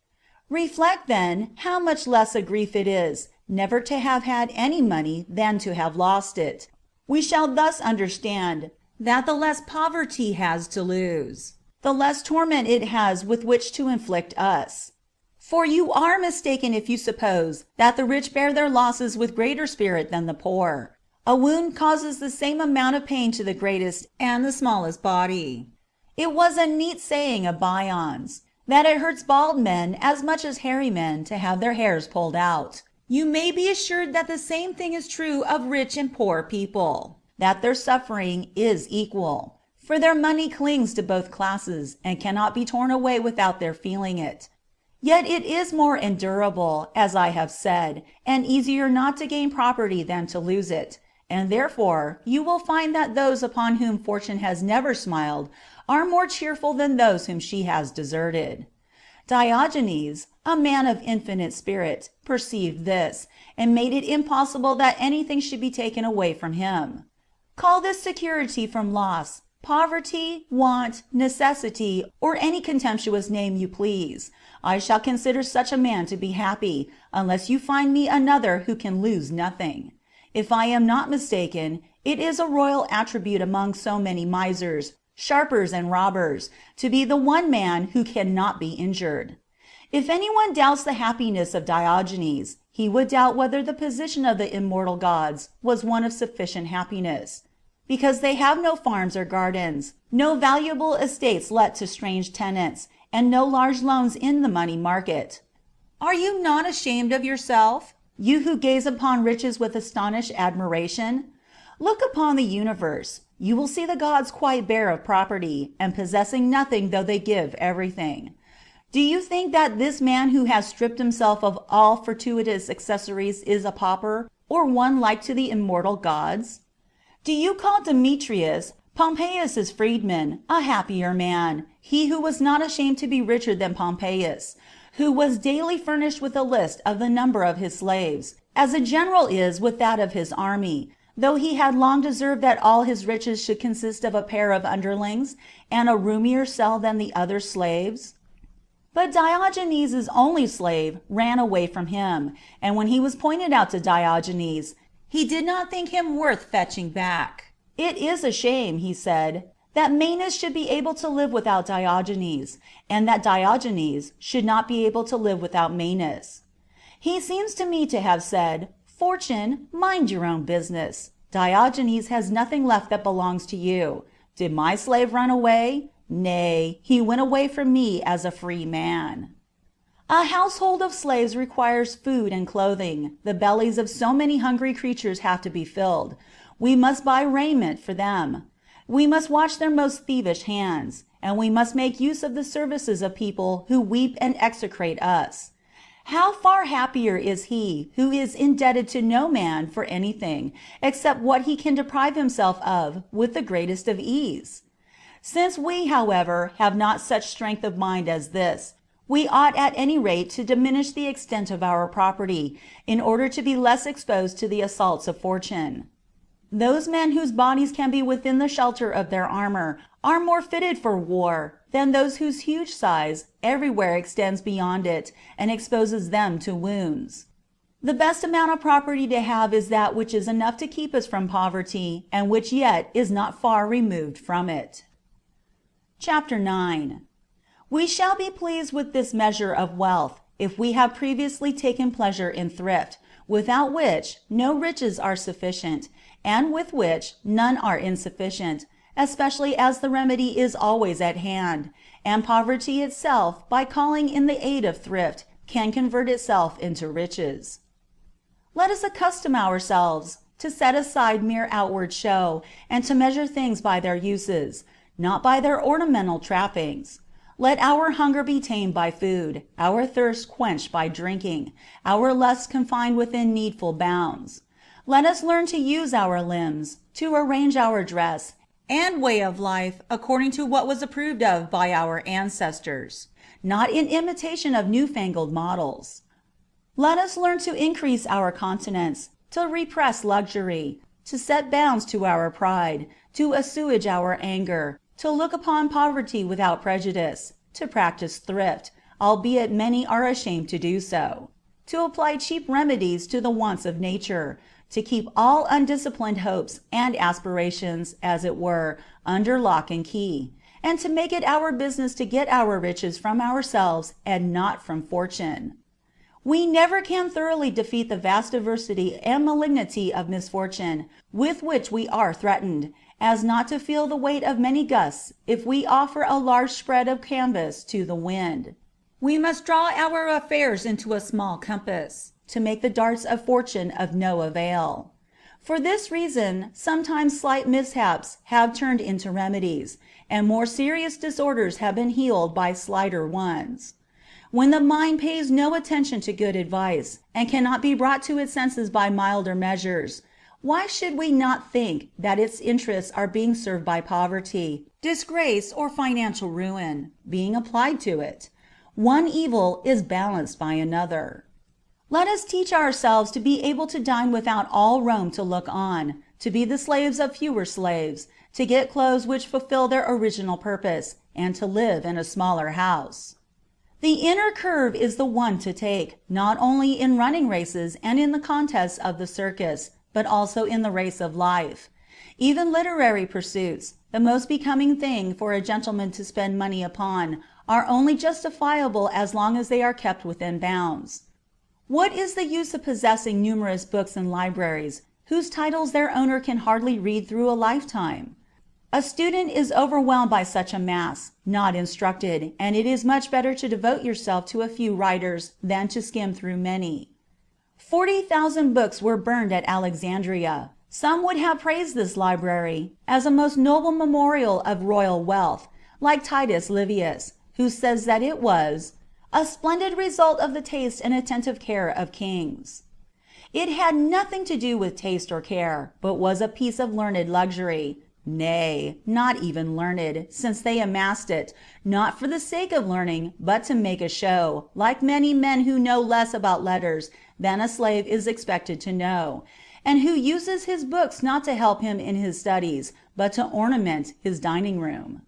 Reflect, then, how much less a grief it is never to have had any money than to have lost it. We shall thus understand that the less poverty has to lose, the less torment it has with which to inflict us. For you are mistaken if you suppose that the rich bear their losses with greater spirit than the poor. A wound causes the same amount of pain to the greatest and the smallest body. It was a neat saying of Bion's, that it hurts bald men as much as hairy men to have their hairs pulled out. You may be assured that the same thing is true of rich and poor people, that their suffering is equal, for their money clings to both classes and cannot be torn away without their feeling it. Yet it is more endurable, as I have said, and easier not to gain property than to lose it, and therefore you will find that those upon whom fortune has never smiled are more cheerful than those whom she has deserted. Diogenes, a man of infinite spirit, perceived this, and made it impossible that anything should be taken away from him. Call this security from loss, poverty, want, necessity, or any contemptuous name you please. I shall consider such a man to be happy, unless you find me another who can lose nothing. If I am not mistaken, it is a royal attribute among so many misers, sharpers, and robbers, to be the one man who cannot be injured. If anyone doubts the happiness of Diogenes, he would doubt whether the position of the immortal gods was one of sufficient happiness, because they have no farms or gardens, no valuable estates let to strange tenants, and no large loans in the money market. Are you not ashamed of yourself, you who gaze upon riches with astonished admiration? Look upon the universe. You will see the gods quite bare of property, and possessing nothing though they give everything. Do you think that this man who has stripped himself of all fortuitous accessories is a pauper, or one like to the immortal gods? Do you call Demetrius, Pompeius's freedman, a happier man, he who was not ashamed to be richer than Pompeius, who was daily furnished with a list of the number of his slaves, as a general is with that of his army, though he had long deserved that all his riches should consist of a pair of underlings, and a roomier cell than the other slaves? But Diogenes' only slave ran away from him, and when he was pointed out to Diogenes, he did not think him worth fetching back. "It is a shame," he said, "that Manes should be able to live without Diogenes, and that Diogenes should not be able to live without Manes." He seems to me to have said, "Fortune, mind your own business. Diogenes has nothing left that belongs to you. Did my slave run away? Nay, he went away from me as a free man." A household of slaves requires food and clothing. The bellies of so many hungry creatures have to be filled. We must buy raiment for them. We must watch their most thievish hands, and we must make use of the services of people who weep and execrate us. How far happier is he who is indebted to no man for anything except what he can deprive himself of with the greatest of ease? Since we, however, have not such strength of mind as this, we ought at any rate to diminish the extent of our property, in order to be less exposed to the assaults of fortune. Those men whose bodies can be within the shelter of their armor are more fitted for war than those whose huge size everywhere extends beyond it and exposes them to wounds. The best amount of property to have is that which is enough to keep us from poverty, and which yet is not far removed from it. Chapter 9. We shall be pleased with this measure of wealth, if we have previously taken pleasure in thrift, without which no riches are sufficient, and with which none are insufficient, especially as the remedy is always at hand, and poverty itself, by calling in the aid of thrift, can convert itself into riches. Let us accustom ourselves to set aside mere outward show, and to measure things by their uses, not by their ornamental trappings. Let our hunger be tamed by food, our thirst quenched by drinking, our lust confined within needful bounds. Let us learn to use our limbs, to arrange our dress and way of life according to what was approved of by our ancestors, not in imitation of newfangled models. Let us learn to increase our continence, to repress luxury, to set bounds to our pride, to assuage our anger, to look upon poverty without prejudice, to practice thrift, albeit many are ashamed to do so, to apply cheap remedies to the wants of nature, to keep all undisciplined hopes and aspirations, as it were, under lock and key, and to make it our business to get our riches from ourselves and not from fortune. We never can thoroughly defeat the vast diversity and malignity of misfortune with which we are threatened, as not to feel the weight of many gusts if we offer a large spread of canvas to the wind. We must draw our affairs into a small compass, to make the darts of fortune of no avail. For this reason, sometimes slight mishaps have turned into remedies, and more serious disorders have been healed by slighter ones. When the mind pays no attention to good advice, and cannot be brought to its senses by milder measures, why should we not think that its interests are being served by poverty, disgrace, or financial ruin, being applied to it? One evil is balanced by another. Let us teach ourselves to be able to dine without all Rome to look on, to be the slaves of fewer slaves, to get clothes which fulfill their original purpose, and to live in a smaller house. The inner curve is the one to take, not only in running races and in the contests of the circus, but also in the race of life. Even literary pursuits, the most becoming thing for a gentleman to spend money upon, are only justifiable as long as they are kept within bounds. What is the use of possessing numerous books and libraries, whose titles their owner can hardly read through a lifetime? A student is overwhelmed by such a mass, not instructed, and it is much better to devote yourself to a few writers than to skim through many. 40,000 books were burned at Alexandria. Some would have praised this library as a most noble memorial of royal wealth, like Titus Livius, who says that it was a splendid result of the taste and attentive care of kings. It had nothing to do with taste or care, but was a piece of learned luxury, nay, not even learned, since they amassed it, not for the sake of learning, but to make a show, like many men who know less about letters than a slave is expected to know, and who uses his books not to help him in his studies, but to ornament his dining room.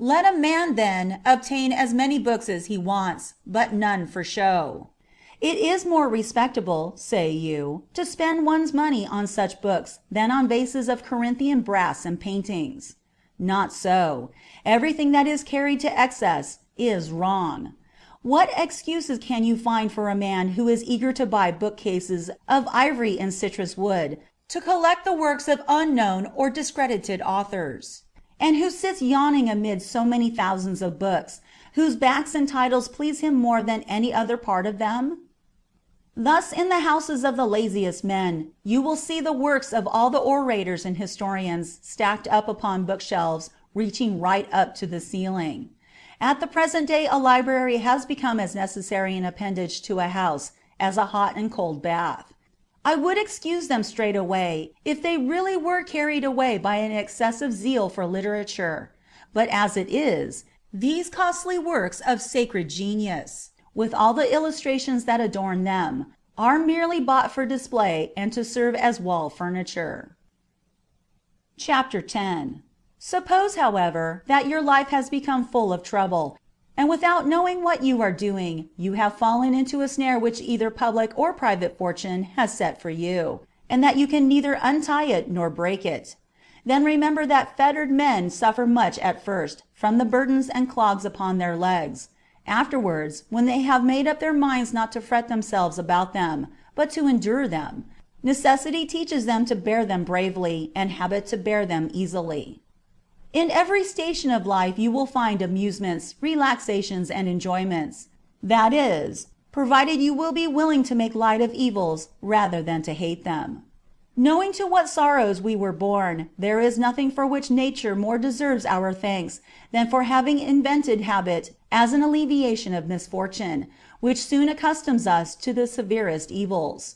Let a man, then, obtain as many books as he wants, but none for show. It is more respectable, say you, to spend one's money on such books than on vases of Corinthian brass and paintings. Not so. Everything that is carried to excess is wrong. What excuses can you find for a man who is eager to buy bookcases of ivory and citrus wood, to collect the works of unknown or discredited authors, and who sits yawning amid so many thousands of books, whose backs and titles please him more than any other part of them? Thus in the houses of the laziest men you will see the works of all the orators and historians stacked up upon bookshelves reaching right up to the ceiling. At the present day a library has become as necessary an appendage to a house as a hot and cold bath. I would excuse them straight away if they really were carried away by an excessive zeal for literature. But as it is, these costly works of sacred genius, with all the illustrations that adorn them, are merely bought for display and to serve as wall furniture. Chapter 10. Suppose, however, that your life has become full of trouble, and without knowing what you are doing, you have fallen into a snare which either public or private fortune has set for you, and that you can neither untie it nor break it. Then remember that fettered men suffer much at first from the burdens and clogs upon their legs. Afterwards, when they have made up their minds not to fret themselves about them, but to endure them, necessity teaches them to bear them bravely, and habit to bear them easily. In every station of life you will find amusements, relaxations, and enjoyments. That is, provided you will be willing to make light of evils rather than to hate them. Knowing to what sorrows we were born, there is nothing for which nature more deserves our thanks than for having invented habit as an alleviation of misfortune, which soon accustoms us to the severest evils.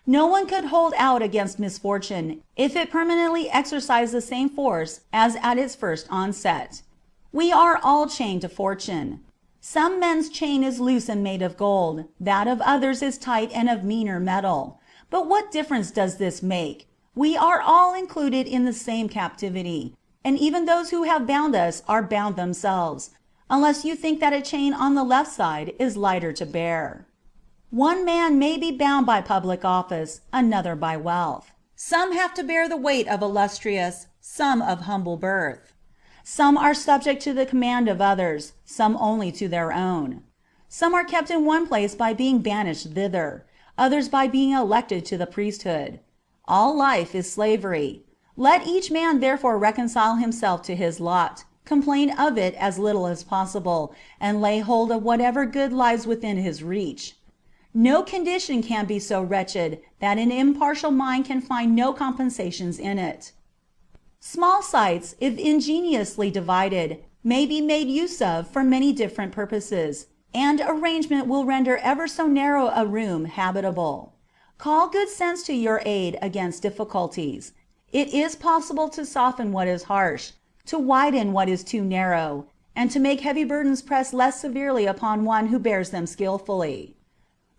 No one could hold out against misfortune if it permanently exercised the same force as at its first onset. We are all chained to fortune. Some men's chain is loose and made of gold, that of others is tight and of meaner metal. But what difference does this make? We are all included in the same captivity, and even those who have bound us are bound themselves, unless you think that a chain on the left side is lighter to bear. One man may be bound by public office, another by wealth. Some have to bear the weight of illustrious, some of humble birth. Some are subject to the command of others, some only to their own. Some are kept in one place by being banished thither, others by being elected to the priesthood. All life is slavery. Let each man therefore reconcile himself to his lot, complain of it as little as possible, and lay hold of whatever good lies within his reach. No condition can be so wretched that an impartial mind can find no compensations in it. Small sites, if ingeniously divided, may be made use of for many different purposes, and arrangement will render ever so narrow a room habitable. Call good sense to your aid against difficulties. It is possible to soften what is harsh, to widen what is too narrow, and to make heavy burdens press less severely upon one who bears them skillfully.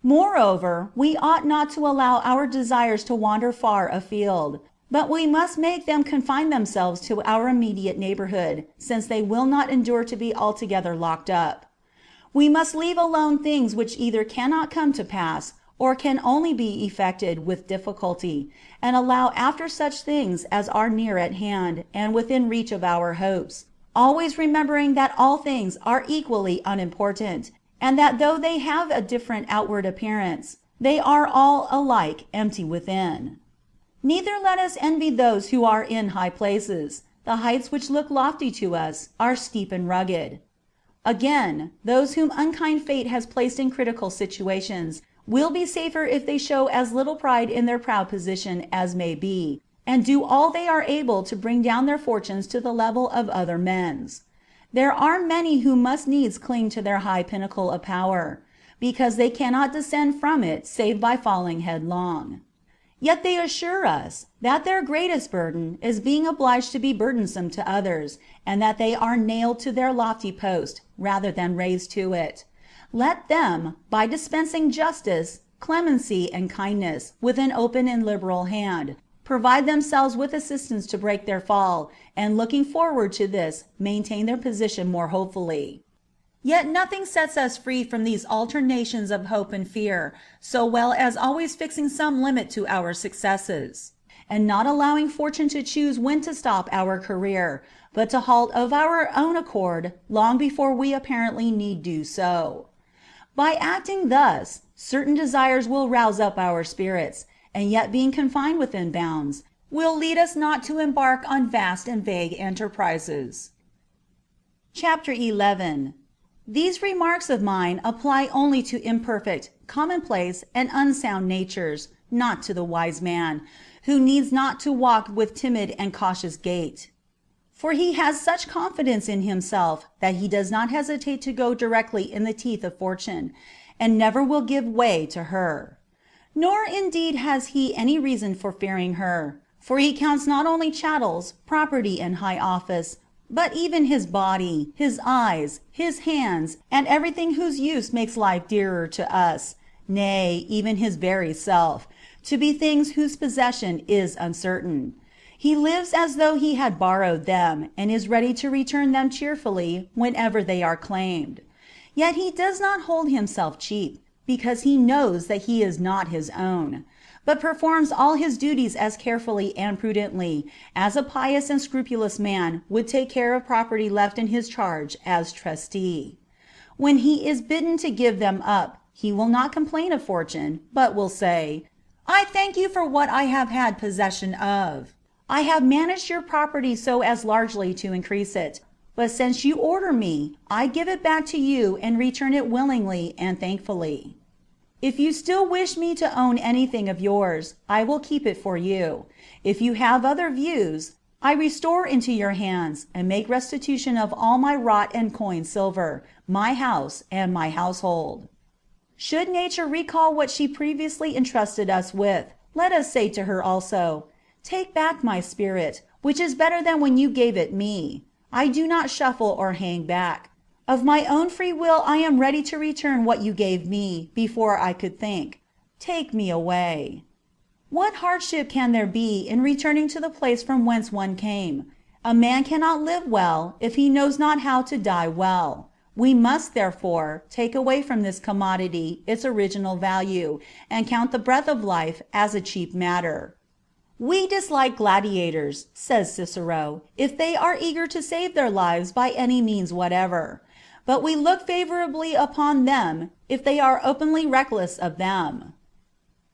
Moreover, we ought not to allow our desires to wander far afield, but we must make them confine themselves to our immediate neighborhood, since they will not endure to be altogether locked up. We must leave alone things which either cannot come to pass, or can only be effected with difficulty, and allow after such things as are near at hand and within reach of our hopes, always remembering that all things are equally unimportant, and that though they have a different outward appearance, they are all alike empty within. Neither let us envy those who are in high places. The heights which look lofty to us are steep and rugged. Again, those whom unkind fate has placed in critical situations will be safer if they show as little pride in their proud position as may be, and do all they are able to bring down their fortunes to the level of other men's. There are many who must needs cling to their high pinnacle of power, because they cannot descend from it save by falling headlong. Yet they assure us that their greatest burden is being obliged to be burdensome to others, and that they are nailed to their lofty post rather than raised to it. Let them, by dispensing justice, clemency, and kindness with an open and liberal hand, provide themselves with assistance to break their fall, and looking forward to this maintain their position more hopefully. Yet nothing sets us free from these alternations of hope and fear so well as always fixing some limit to our successes, and not allowing fortune to choose when to stop our career, but to halt of our own accord long before we apparently need do so. By acting thus, certain desires will rouse up our spirits, and yet being confined within bounds, will lead us not to embark on vast and vague enterprises. Chapter 11. These remarks of mine apply only to imperfect, commonplace, and unsound natures, not to the wise man, who needs not to walk with timid and cautious gait. For he has such confidence in himself that he does not hesitate to go directly in the teeth of fortune, and never will give way to her. Nor indeed has he any reason for fearing her, for he counts not only chattels, property, and high office, but even his body, his eyes, his hands, and everything whose use makes life dearer to us, nay, even his very self, to be things whose possession is uncertain. He lives as though he had borrowed them, and is ready to return them cheerfully whenever they are claimed. Yet he does not hold himself cheap, because he knows that he is not his own, but performs all his duties as carefully and prudently as a pious and scrupulous man would take care of property left in his charge as trustee. When he is bidden to give them up, he will not complain of fortune, but will say, "I thank you for what I have had possession of. I have managed your property so as largely to increase it, but since you order me, I give it back to you and return it willingly and thankfully. If you still wish me to own anything of yours, I will keep it for you. If you have other views, I restore into your hands and make restitution of all my wrought and coined silver, my house and my household." Should nature recall what she previously entrusted us with, let us say to her also, "Take back my spirit, which is better than when you gave it me. I do not shuffle or hang back. Of my own free will I am ready to return what you gave me before I could think. Take me away." What hardship can there be in returning to the place from whence one came? A man cannot live well if he knows not how to die well. We must, therefore, take away from this commodity its original value, and count the breath of life as a cheap matter. "We dislike gladiators," says Cicero, "if they are eager to save their lives by any means whatever. But we look favorably upon them if they are openly reckless of them."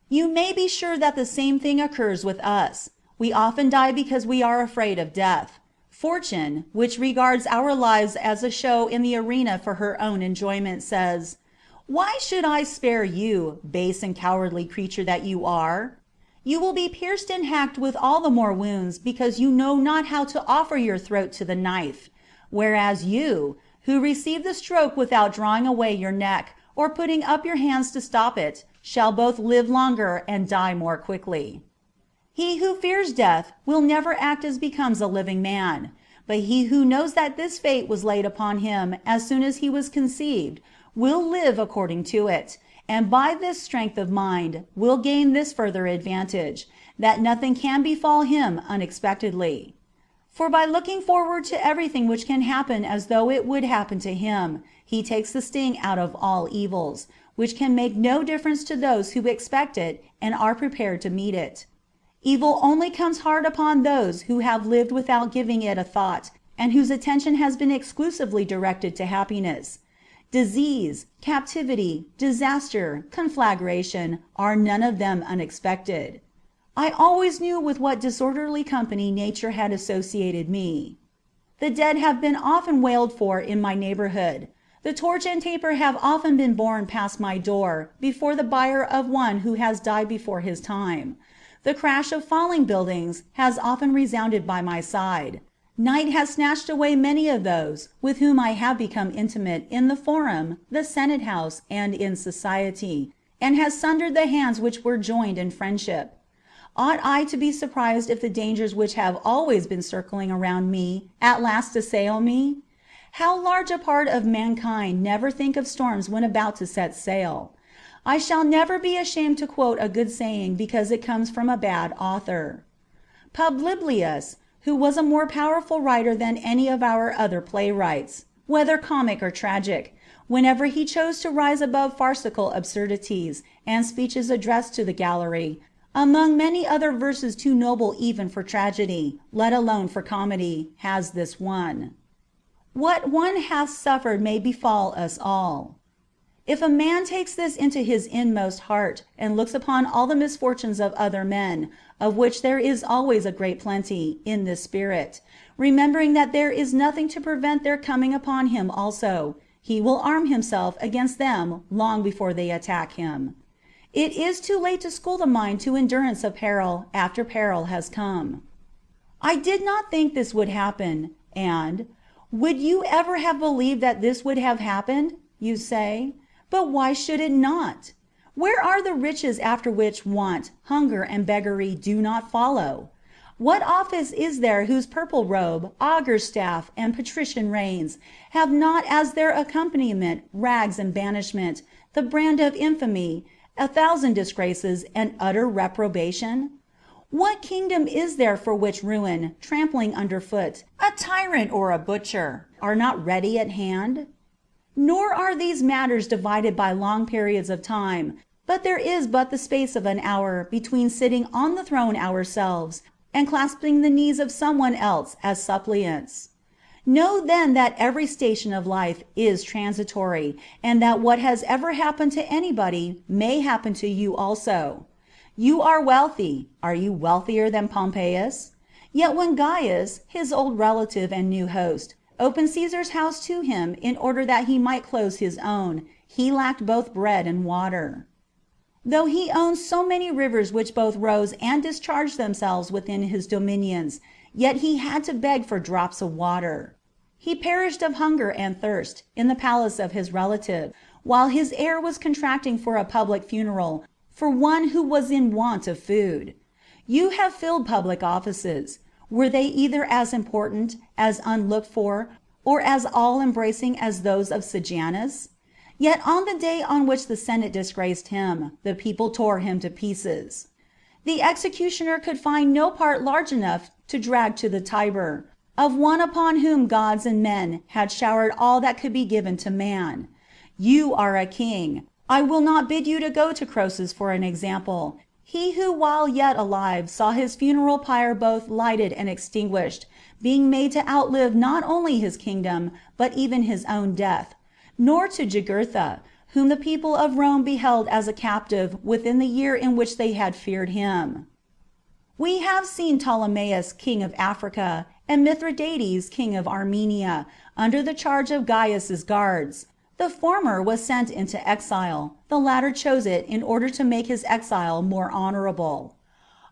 You may be sure that the same thing occurs with us. We often die because we are afraid of death. Fortune, which regards our lives as a show in the arena for her own enjoyment, says, "Why should I spare you, base and cowardly creature that you are? You will be pierced and hacked with all the more wounds because you know not how to offer your throat to the knife, whereas you, who receive the stroke without drawing away your neck or putting up your hands to stop it, shall both live longer and die more quickly." He who fears death will never act as becomes a living man, but he who knows that this fate was laid upon him as soon as he was conceived will live according to it, and by this strength of mind will gain this further advantage, that nothing can befall him unexpectedly. For by looking forward to everything which can happen as though it would happen to him, he takes the sting out of all evils, which can make no difference to those who expect it and are prepared to meet it. Evil only comes hard upon those who have lived without giving it a thought, and whose attention has been exclusively directed to happiness. Disease, captivity, disaster, conflagration, are none of them unexpected. I always knew with what disorderly company nature had associated me. The dead have been often wailed for in my neighborhood. The torch and taper have often been borne past my door before the bier of one who has died before his time. The crash of falling buildings has often resounded by my side. Night has snatched away many of those with whom I have become intimate in the Forum, the Senate House, and in society, and has sundered the hands which were joined in friendship. Ought I to be surprised if the dangers which have always been circling around me at last assail me? How large a part of mankind never think of storms when about to set sail! I shall never be ashamed to quote a good saying because it comes from a bad author. Publilius, who was a more powerful writer than any of our other playwrights, whether comic or tragic, whenever he chose to rise above farcical absurdities and speeches addressed to the gallery, among many other verses too noble even for tragedy, let alone for comedy, has this one: "What one hath suffered may befall us all." If a man takes this into his inmost heart, and looks upon all the misfortunes of other men, of which there is always a great plenty, in this spirit, remembering that there is nothing to prevent their coming upon him also, he will arm himself against them long before they attack him. It is too late to school the mind to endurance of peril after peril has come. I did not think this would happen, and would you ever have believed that this would have happened, you say? But why should it not? Where are the riches after which want, hunger, and beggary do not follow? What office is there whose purple robe, augur's staff, and patrician reins have not as their accompaniment rags and banishment, the brand of infamy, 1,000 disgraces, and utter reprobation? What kingdom is there for which ruin, trampling underfoot, a tyrant or a butcher, are not ready at hand? Nor are these matters divided by long periods of time, but there is but the space of an hour between sitting on the throne ourselves and clasping the knees of someone else as suppliants. Know then that every station of life is transitory, and that what has ever happened to anybody may happen to you also. You are wealthy. Are you wealthier than Pompeius? Yet when Gaius, his old relative and new host, opened Caesar's house to him in order that he might close his own, he lacked both bread and water. Though he owned so many rivers which both rose and discharged themselves within his dominions, yet he had to beg for drops of water. He perished of hunger and thirst in the palace of his relative, while his heir was contracting for a public funeral for one who was in want of food. You have filled public offices. Were they either as important, as unlooked for, or as all-embracing as those of Sejanus? Yet on the day on which the Senate disgraced him, the people tore him to pieces. The executioner could find no part large enough to drag to the Tiber, of one upon whom gods and men had showered all that could be given to man. You are a king. I will not bid you to go to Croesus for an example. He who while yet alive saw his funeral pyre both lighted and extinguished, being made to outlive not only his kingdom, but even his own death, nor to Jugurtha, whom the people of Rome beheld as a captive within the year in which they had feared him. We have seen Ptolemaeus, king of Africa, and Mithridates, king of Armenia, under the charge of Gaius's guards. The former was sent into exile, the latter chose it in order to make his exile more honorable.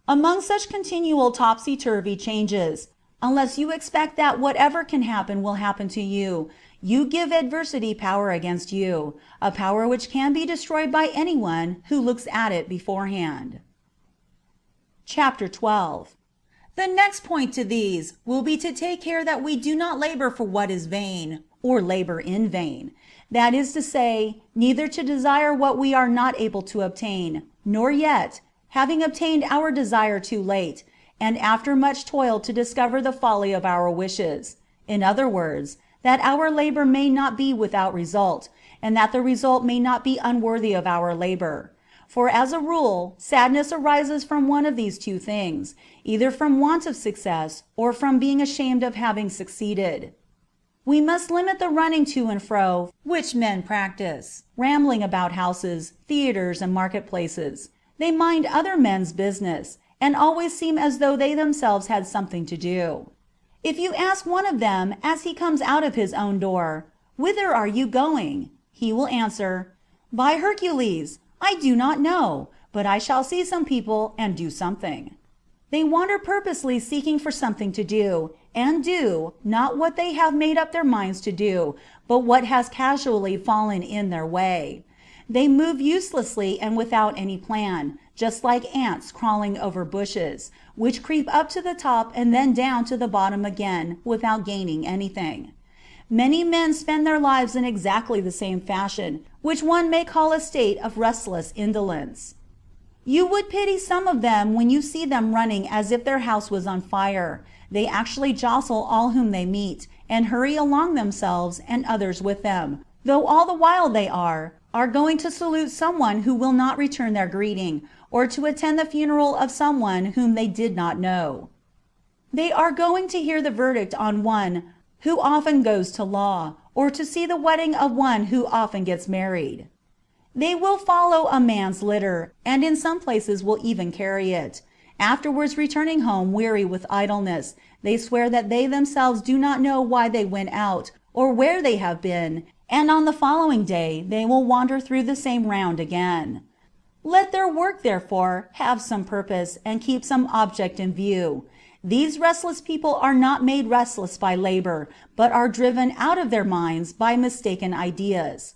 Among such continual topsy-turvy changes, unless you expect that whatever can happen will happen to you, you give adversity power against you, a power which can be destroyed by anyone who looks at it beforehand. Chapter 12. The next point to these will be to take care that we do not labor for what is vain, or labor in vain. That is to say, neither to desire what we are not able to obtain, nor yet, having obtained our desire too late, and after much toil to discover the folly of our wishes. In other words, that our labor may not be without result, and that the result may not be unworthy of our labor. For as a rule, sadness arises from one of these two things, either from want of success, or from being ashamed of having succeeded. We must limit the running to and fro which men practice, rambling about houses, theaters, and marketplaces. They mind other men's business, and always seem as though they themselves had something to do. If you ask one of them as he comes out of his own door, "Whither are you going?" he will answer, "By Hercules, I do not know, but I shall see some people and do something." They wander purposely seeking for something to do, and do, not what they have made up their minds to do, but what has casually fallen in their way. They move uselessly and without any plan, just like ants crawling over bushes, which creep up to the top and then down to the bottom again without gaining anything. Many men spend their lives in exactly the same fashion, which one may call a state of restless indolence. You would pity some of them when you see them running as if their house was on fire. They actually jostle all whom they meet, and hurry along themselves and others with them, though all the while they are going to salute someone who will not return their greeting, or to attend the funeral of someone whom they did not know. They are going to hear the verdict on one who often goes to law, or to see the wedding of one who often gets married. They will follow a man's litter, and in some places will even carry it. Afterwards, returning home weary with idleness, they swear that they themselves do not know why they went out, or where they have been, and on the following day they will wander through the same round again. Let their work, therefore, have some purpose, and keep some object in view. These restless people are not made restless by labor, but are driven out of their minds by mistaken ideas.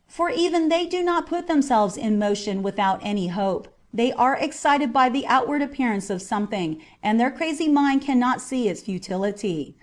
For even they do not put themselves in motion without any hope. They are excited by the outward appearance of something, and their crazy mind cannot see its futility.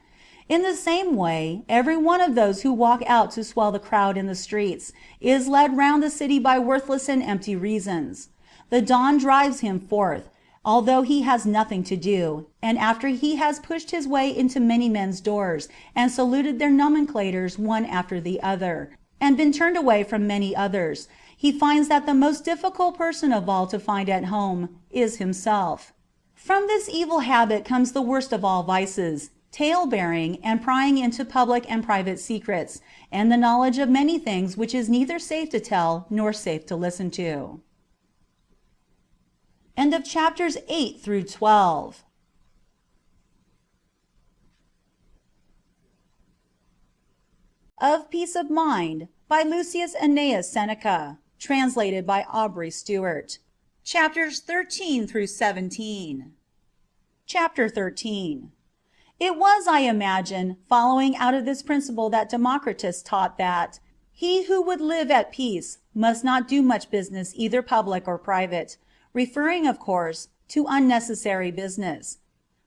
In the same way, every one of those who walk out to swell the crowd in the streets is led round the city by worthless and empty reasons. The dawn drives him forth, although he has nothing to do, and after he has pushed his way into many men's doors, and saluted their nomenclators one after the other, and been turned away from many others, he finds that the most difficult person of all to find at home is himself. From this evil habit comes the worst of all vices, tale-bearing and prying into public and private secrets, and the knowledge of many things which is neither safe to tell nor safe to listen to. End of chapters 8 through 12. Of Peace of Mind by Lucius Annaeus Seneca, translated by Aubrey Stewart. Chapters 13 through 17. Chapter 13. It was, I imagine, following out of this principle that Democritus taught that he who would live at peace must not do much business either public or private, referring, of course, to unnecessary business.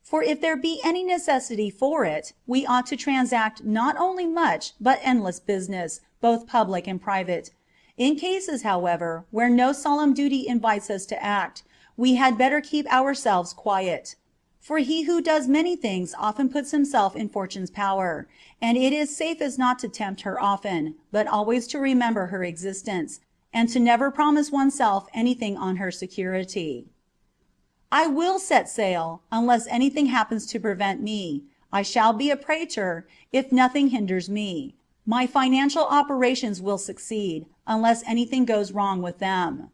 For if there be any necessity for it, we ought to transact not only much, but endless business, both public and private. In cases, however, where no solemn duty invites us to act, we had better keep ourselves quiet. For he who does many things often puts himself in fortune's power, and it is safest not to tempt her often, but always to remember her existence, and to never promise oneself anything on her security. I will set sail, unless anything happens to prevent me. I shall be a praetor, if nothing hinders me. My financial operations will succeed, unless anything goes wrong with them.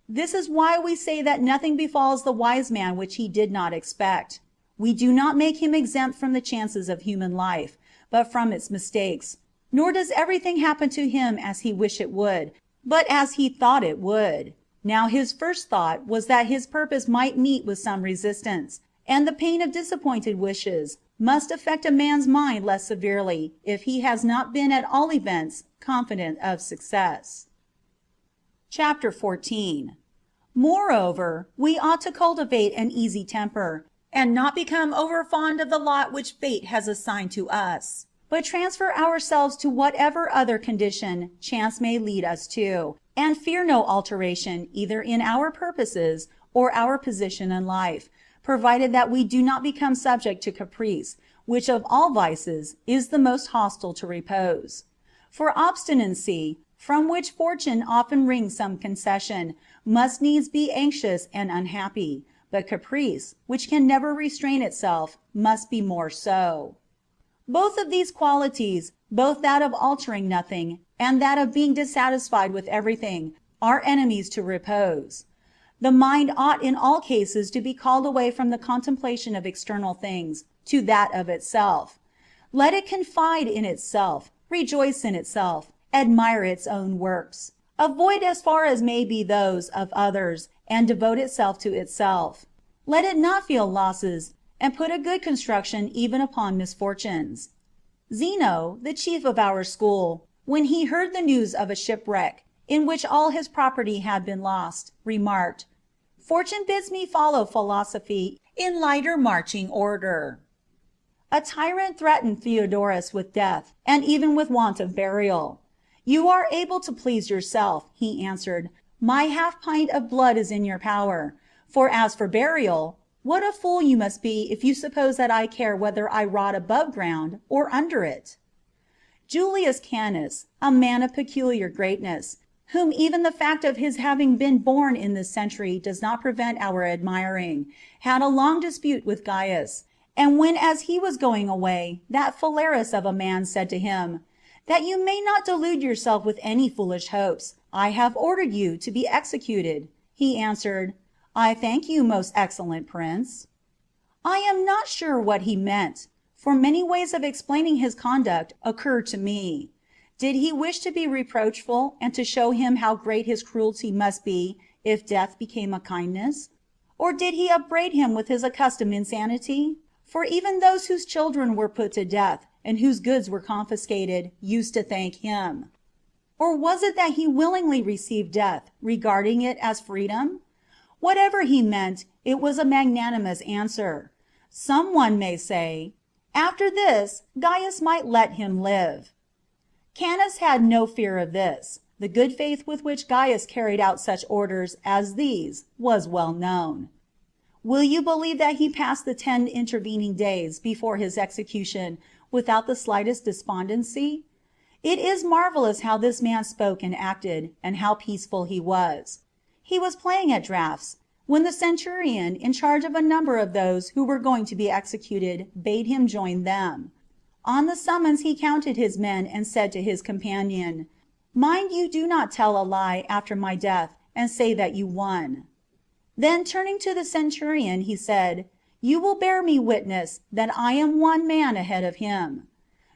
This is why we say that nothing befalls the wise man which he did not expect. We do not make him exempt from the chances of human life, but from its mistakes. Nor does everything happen to him as he wished it would, but as he thought it would. Now his first thought was that his purpose might meet with some resistance, and the pain of disappointed wishes must affect a man's mind less severely if he has not been at all events confident of success. Chapter 14. Moreover, we ought to cultivate an easy temper, and not become overfond of the lot which fate has assigned to us, but transfer ourselves to whatever other condition chance may lead us to, and fear no alteration either in our purposes or our position in life, provided that we do not become subject to caprice, which of all vices is the most hostile to repose. For obstinacy, from which fortune often wrings some concession, must needs be anxious and unhappy, but caprice, which can never restrain itself, must be more so. Both of these qualities, both that of altering nothing and that of being dissatisfied with everything, are enemies to repose. The mind ought in all cases to be called away from the contemplation of external things to that of itself. Let it confide in itself, rejoice in itself, admire its own works, avoid as far as may be those of others, and devote itself to itself. Let it not feel losses, and put a good construction even upon misfortunes. Zeno, the chief of our school, when he heard the news of a shipwreck, in which all his property had been lost, remarked, "Fortune bids me follow philosophy in lighter marching order." A tyrant threatened Theodorus with death, and even with want of burial. "You are able to please yourself," he answered, My half pint of blood is in your power. For as for burial, what a fool you must be if you suppose that I care whether I rot above ground or under it. Julius Canus, a man of peculiar greatness, whom even the fact of his having been born in this century does not prevent our admiring, had a long dispute with Gaius, and when as he was going away, that Phalaris of a man said to him, "That you may not delude yourself with any foolish hopes, I have ordered you to be executed," he answered, "I thank you, most excellent prince." I am not sure what he meant, for many ways of explaining his conduct occur to me. Did he wish to be reproachful and to show him how great his cruelty must be if death became a kindness? Or did he upbraid him with his accustomed insanity? For even those whose children were put to death and whose goods were confiscated used to thank him. Or was it that he willingly received death, regarding it as freedom? Whatever he meant, it was a magnanimous answer. Some one may say, after this Gaius might let him live. Canus had no fear of this. The good faith with which Gaius carried out such orders as these was well known. Will you believe that he passed the 10 intervening days before his execution without the slightest despondency? It is marvelous how this man spoke and acted, and how peaceful he was. He was playing at draughts, when the centurion in charge of a number of those who were going to be executed bade him join them. On the summons he counted his men and said to his companion, "Mind you do not tell a lie after my death and say that you won." Then turning to the centurion he said, "You will bear me witness that I am one man ahead of him."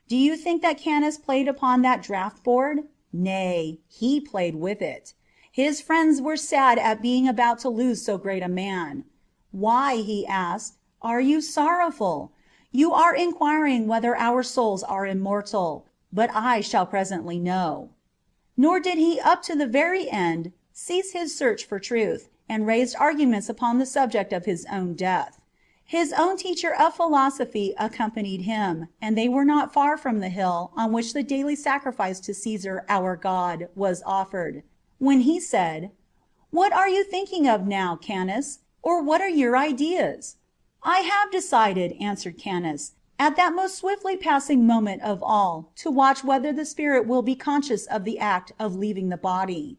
Do you think that Canus played upon that draught board? Nay, he played with it. His friends were sad at being about to lose so great a man. "Why," he asked, "are you sorrowful? You are inquiring whether our souls are immortal, but I shall presently know." Nor did he up to the very end cease his search for truth, and raised arguments upon the subject of his own death. His own teacher of philosophy accompanied him, and they were not far from the hill on which the daily sacrifice to Caesar our God was offered, when he said, "What are you thinking of now, Canus? Or what are your ideas?" "I have decided," answered Canus, "at that most swiftly passing moment of all, to watch whether the spirit will be conscious of the act of leaving the body."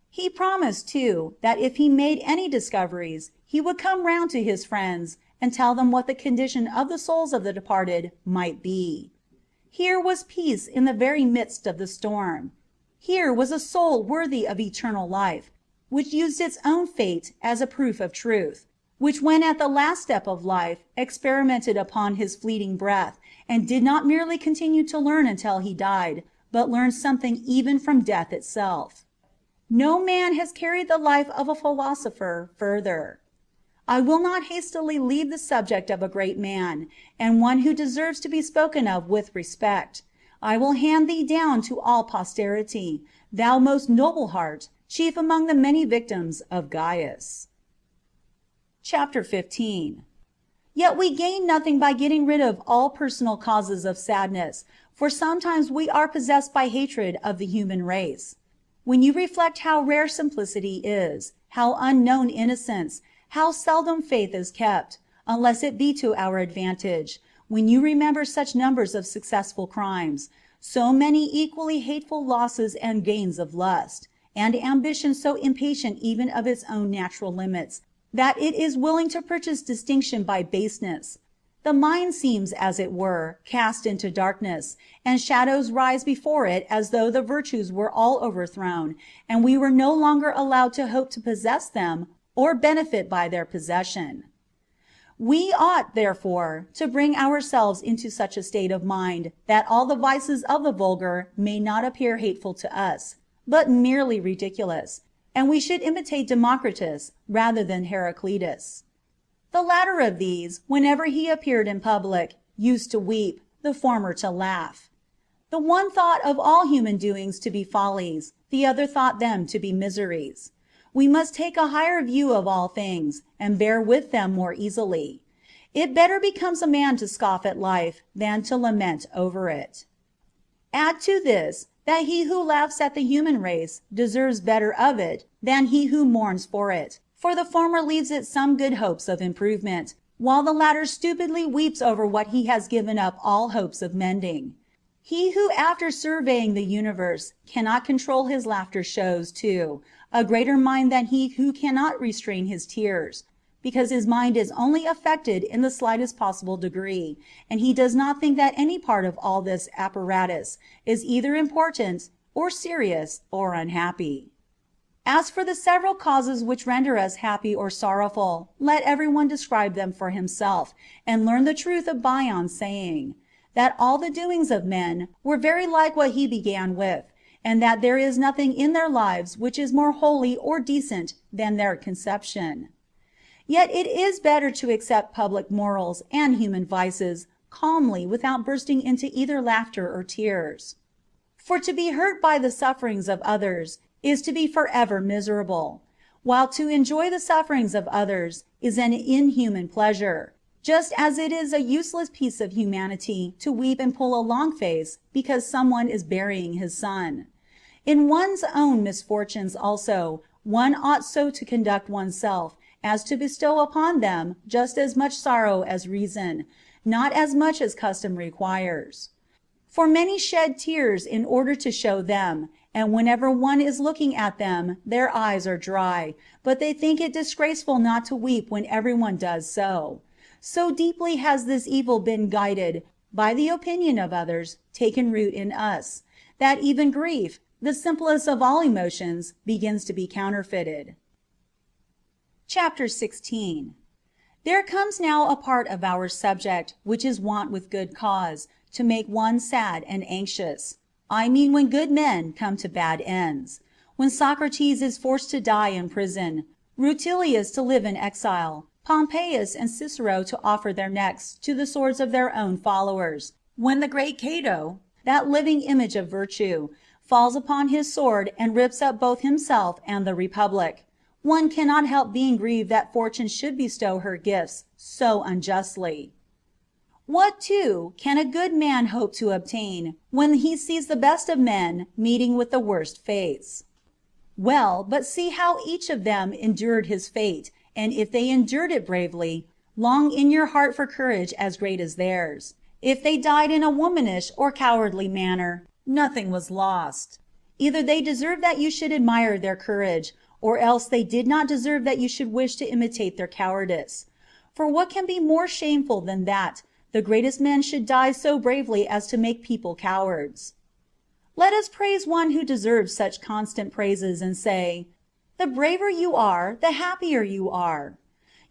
He promised, too, that if he made any discoveries, he would come round to his friends and tell them what the condition of the souls of the departed might be. Here was peace in the very midst of the storm. Here was a soul worthy of eternal life, which used its own fate as a proof of truth, which when at the last step of life experimented upon his fleeting breath, and did not merely continue to learn until he died, but learned something even from death itself. No man has carried the life of a philosopher further. I will not hastily leave the subject of a great man, and one who deserves to be spoken of with respect. I will hand thee down to all posterity, thou most noble heart, chief among the many victims of Gaius. Chapter 15. Yet we gain nothing by getting rid of all personal causes of sadness, for sometimes we are possessed by hatred of the human race. When you reflect how rare simplicity is, how unknown innocence, how seldom faith is kept, unless it be to our advantage, when you remember such numbers of successful crimes, so many equally hateful losses and gains of lust, and ambition so impatient even of its own natural limits, that it is willing to purchase distinction by baseness, the mind seems, as it were, cast into darkness, and shadows rise before it as though the virtues were all overthrown, and we were no longer allowed to hope to possess them or benefit by their possession. We ought, therefore, to bring ourselves into such a state of mind that all the vices of the vulgar may not appear hateful to us, but merely ridiculous, and we should imitate Democritus rather than Heraclitus. The latter of these, whenever he appeared in public, used to weep, the former to laugh. The one thought of all human doings to be follies, the other thought them to be miseries. We must take a higher view of all things, and bear with them more easily. It better becomes a man to scoff at life than to lament over it. Add to this, that he who laughs at the human race deserves better of it than he who mourns for it, for the former leaves it some good hopes of improvement, while the latter stupidly weeps over what he has given up all hopes of mending. He who after surveying the universe cannot control his laughter shows, too, a greater mind than he who cannot restrain his tears, because his mind is only affected in the slightest possible degree, and he does not think that any part of all this apparatus is either important, or serious, or unhappy. As for the several causes which render us happy or sorrowful, let everyone describe them for himself, and learn the truth of Bion's saying, that all the doings of men were very like what he began with, and that there is nothing in their lives which is more holy or decent than their conception. Yet it is better to accept public morals and human vices calmly without bursting into either laughter or tears. For to be hurt by the sufferings of others is to be forever miserable, while to enjoy the sufferings of others is an inhuman pleasure, just as it is a useless piece of humanity to weep and pull a long face because someone is burying his son. In one's own misfortunes also, one ought so to conduct oneself as to bestow upon them just as much sorrow as reason, not as much as custom requires. For many shed tears in order to show them, and whenever one is looking at them their eyes are dry, but they think it disgraceful not to weep when everyone does so. So deeply has this evil been guided by the opinion of others, taken root in us, that even grief, the simplest of all emotions, begins to be counterfeited. Chapter 16. There comes now a part of our subject which is wont with good cause to make one sad and anxious. I mean when good men come to bad ends. When Socrates is forced to die in prison, Rutilius to live in exile, Pompeius and Cicero to offer their necks to the swords of their own followers, when the great Cato, that living image of virtue, falls upon his sword and rips up both himself and the republic, one cannot help being grieved that fortune should bestow her gifts so unjustly. What, too, can a good man hope to obtain when he sees the best of men meeting with the worst fates? Well, but see how each of them endured his fate, and if they endured it bravely, long in your heart for courage as great as theirs. If they died in a womanish or cowardly manner, nothing was lost. Either they deserved that you should admire their courage, or else they did not deserve that you should wish to imitate their cowardice. For what can be more shameful than that the greatest men should die so bravely as to make people cowards? Let us praise one who deserves such constant praises, and say, the braver you are, the happier you are.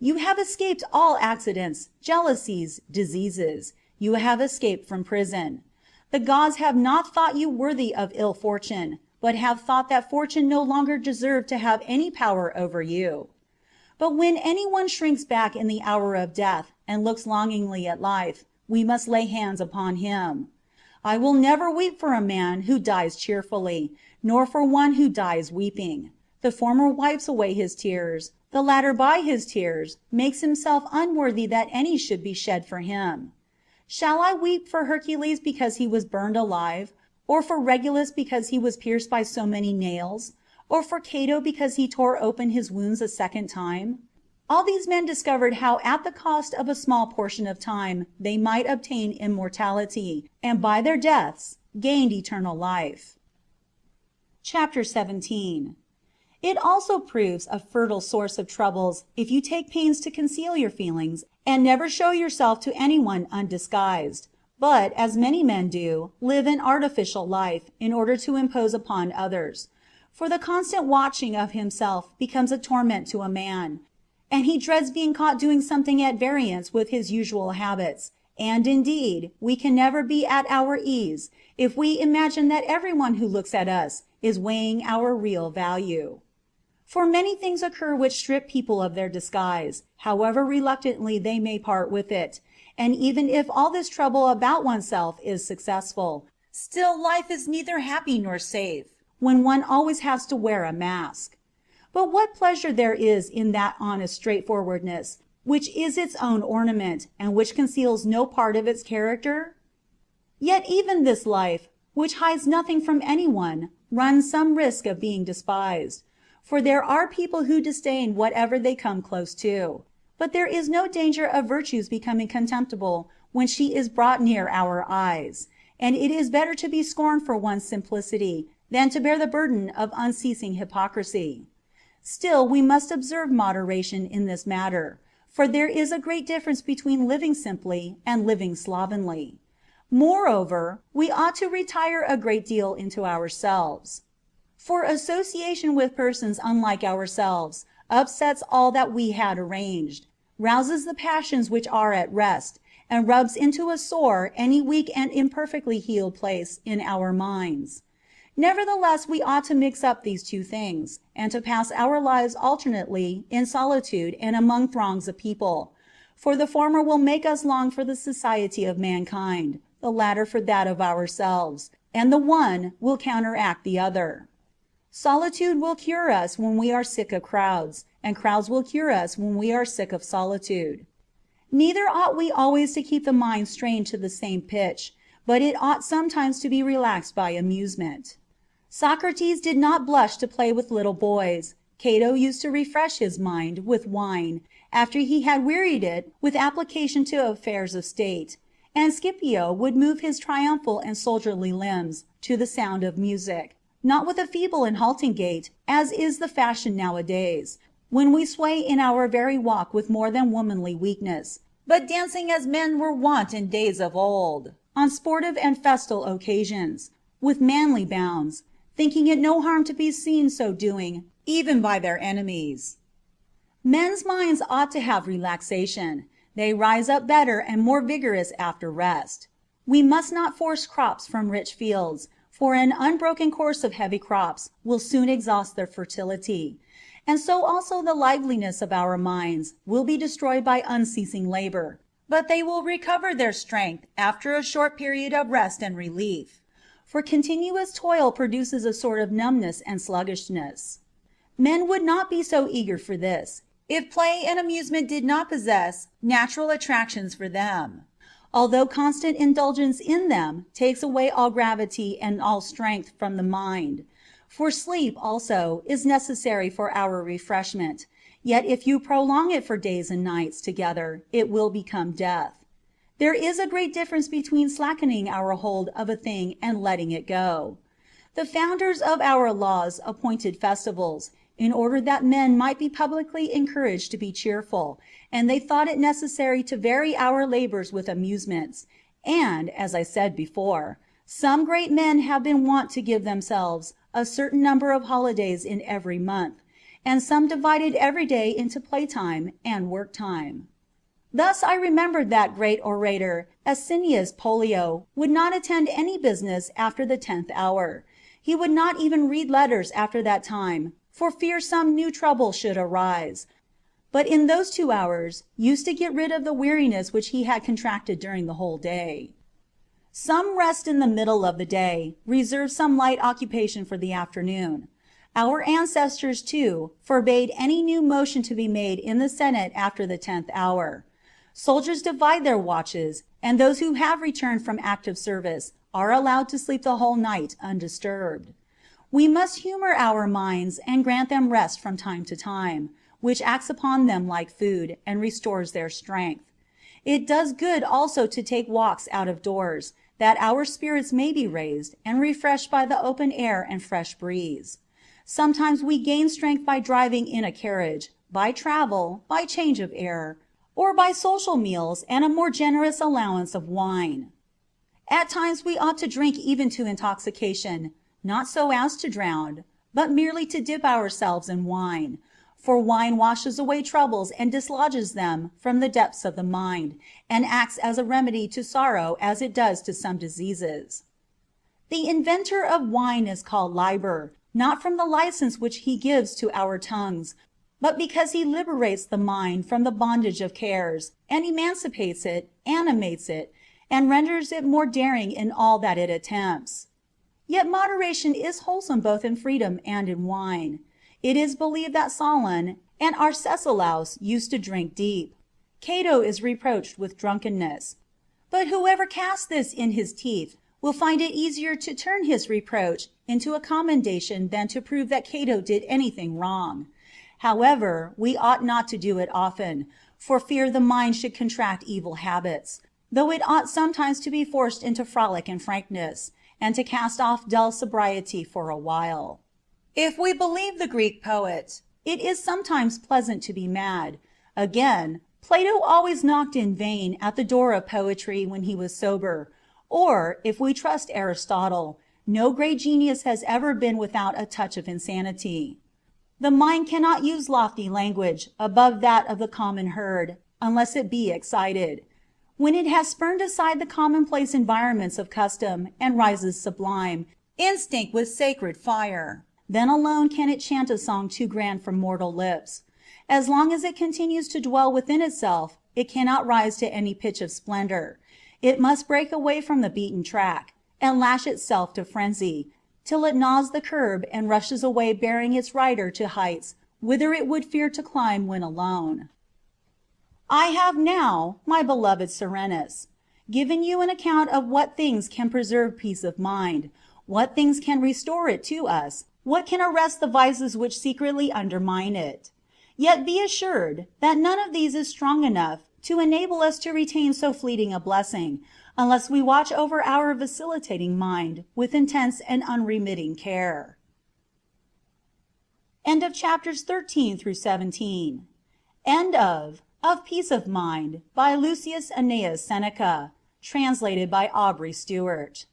You have escaped all accidents, jealousies, diseases. You have escaped from prison. The gods have not thought you worthy of ill fortune, but have thought that fortune no longer deserved to have any power over you. But when anyone shrinks back in the hour of death and looks longingly at life, we must lay hands upon him. I will never weep for a man who dies cheerfully, nor for one who dies weeping. The former wipes away his tears, the latter by his tears makes himself unworthy that any should be shed for him. Shall I weep for Hercules because he was burned alive, or for Regulus because he was pierced by so many nails, or for Cato because he tore open his wounds a second time? All these men discovered how at the cost of a small portion of time they might obtain immortality, and by their deaths gained eternal life. Chapter 17. It also proves a fertile source of troubles if you take pains to conceal your feelings and never show yourself to anyone undisguised, but, as many men do, live an artificial life in order to impose upon others. For the constant watching of himself becomes a torment to a man, and he dreads being caught doing something at variance with his usual habits, and indeed we can never be at our ease if we imagine that everyone who looks at us is weighing our real value. For many things occur which strip people of their disguise, however reluctantly they may part with it, and even if all this trouble about oneself is successful, still life is neither happy nor safe when one always has to wear a mask. But what pleasure there is in that honest straightforwardness, which is its own ornament, and which conceals no part of its character? Yet even this life, which hides nothing from anyone, runs some risk of being despised. for there are people who disdain whatever they come close to. But there is no danger of virtue's becoming contemptible when she is brought near our eyes, and it is better to be scorned for one's simplicity than to bear the burden of unceasing hypocrisy. Still, we must observe moderation in this matter, for there is a great difference between living simply and living slovenly. Moreover, we ought to retire a great deal into ourselves, for association with persons unlike ourselves upsets all that we had arranged, rouses the passions which are at rest, and rubs into a sore any weak and imperfectly healed place in our minds. Nevertheless, we ought to mix up these two things, and to pass our lives alternately in solitude and among throngs of people, for the former will make us long for the society of mankind, the latter for that of ourselves, and the one will counteract the other. Solitude will cure us when we are sick of crowds, and crowds will cure us when we are sick of solitude. Neither ought we always to keep the mind strained to the same pitch, but it ought sometimes to be relaxed by amusement. Socrates did not blush to play with little boys. Cato used to refresh his mind with wine after he had wearied it with application to affairs of state, and Scipio would move his triumphal and soldierly limbs to the sound of music, not with a feeble and halting gait, as is the fashion nowadays, when we sway in our very walk with more than womanly weakness, but dancing as men were wont in days of old, on sportive and festal occasions, with manly bounds, thinking it no harm to be seen so doing, even by their enemies. Men's minds ought to have relaxation. They rise up better and more vigorous after rest. We must not force crops from rich fields, for an unbroken course of heavy crops will soon exhaust their fertility, and so also the liveliness of our minds will be destroyed by unceasing labor, but they will recover their strength after a short period of rest and relief, for continuous toil produces a sort of numbness and sluggishness. Men would not be so eager for this, if play and amusement did not possess natural attractions for them, although constant indulgence in them takes away all gravity and all strength from the mind. For sleep, also, is necessary for our refreshment, yet if you prolong it for days and nights together, it will become death. There is a great difference between slackening our hold of a thing and letting it go. The founders of our laws appointed festivals, in order that men might be publicly encouraged to be cheerful, and they thought it necessary to vary our labors with amusements, and, as I said before, some great men have been wont to give themselves a certain number of holidays in every month, and some divided every day into playtime and work time. Thus I remembered that great orator Asinius Pollio would not attend any business after the 10th hour. He would not even read letters after that time, for fear some new trouble should arise, but in those 2 hours used to get rid of the weariness which he had contracted during the whole day. Some rest in the middle of the day, reserve some light occupation for the afternoon. Our ancestors, too, forbade any new motion to be made in the Senate after the 10th hour. Soldiers divide their watches, and those who have returned from active service are allowed to sleep the whole night undisturbed. We must humor our minds and grant them rest from time to time, which acts upon them like food, and restores their strength. It does good also to take walks out of doors, that our spirits may be raised and refreshed by the open air and fresh breeze. Sometimes we gain strength by driving in a carriage, by travel, by change of air, or by social meals and a more generous allowance of wine. At times we ought to drink even to intoxication, not so as to drown, but merely to dip ourselves in wine, for wine washes away troubles and dislodges them from the depths of the mind, and acts as a remedy to sorrow as it does to some diseases. The inventor of wine is called Liber, not from the license which he gives to our tongues, but because he liberates the mind from the bondage of cares, and emancipates it, animates it, and renders it more daring in all that it attempts. Yet moderation is wholesome both in freedom and in wine. It is believed that Solon and Arcesilaus used to drink deep. Cato is reproached with drunkenness. But whoever casts this in his teeth will find it easier to turn his reproach into a commendation than to prove that Cato did anything wrong. However, we ought not to do it often, for fear the mind should contract evil habits, though it ought sometimes to be forced into frolic and frankness, and to cast off dull sobriety for a while. If we believe the Greek poet, it is sometimes pleasant to be mad. Again, Plato always knocked in vain at the door of poetry when he was sober, or, if we trust Aristotle, no great genius has ever been without a touch of insanity. The mind cannot use lofty language above that of the common herd unless it be excited. When it has spurned aside the commonplace environments of custom and rises sublime, instinct with sacred fire, then alone can it chant a song too grand for mortal lips. As long as it continues to dwell within itself, it cannot rise to any pitch of splendor. It must break away from the beaten track, and lash itself to frenzy, till it gnaws the curb and rushes away bearing its rider to heights whither it would fear to climb when alone. I have now, my beloved Serenus, given you an account of what things can preserve peace of mind, what things can restore it to us, what can arrest the vices which secretly undermine it. Yet be assured that none of these is strong enough to enable us to retain so fleeting a blessing, unless we watch over our vacillating mind with intense and unremitting care. End of chapters 13 through 17. End of Peace of Mind by Lucius Annaeus Seneca, translated by Aubrey Stewart.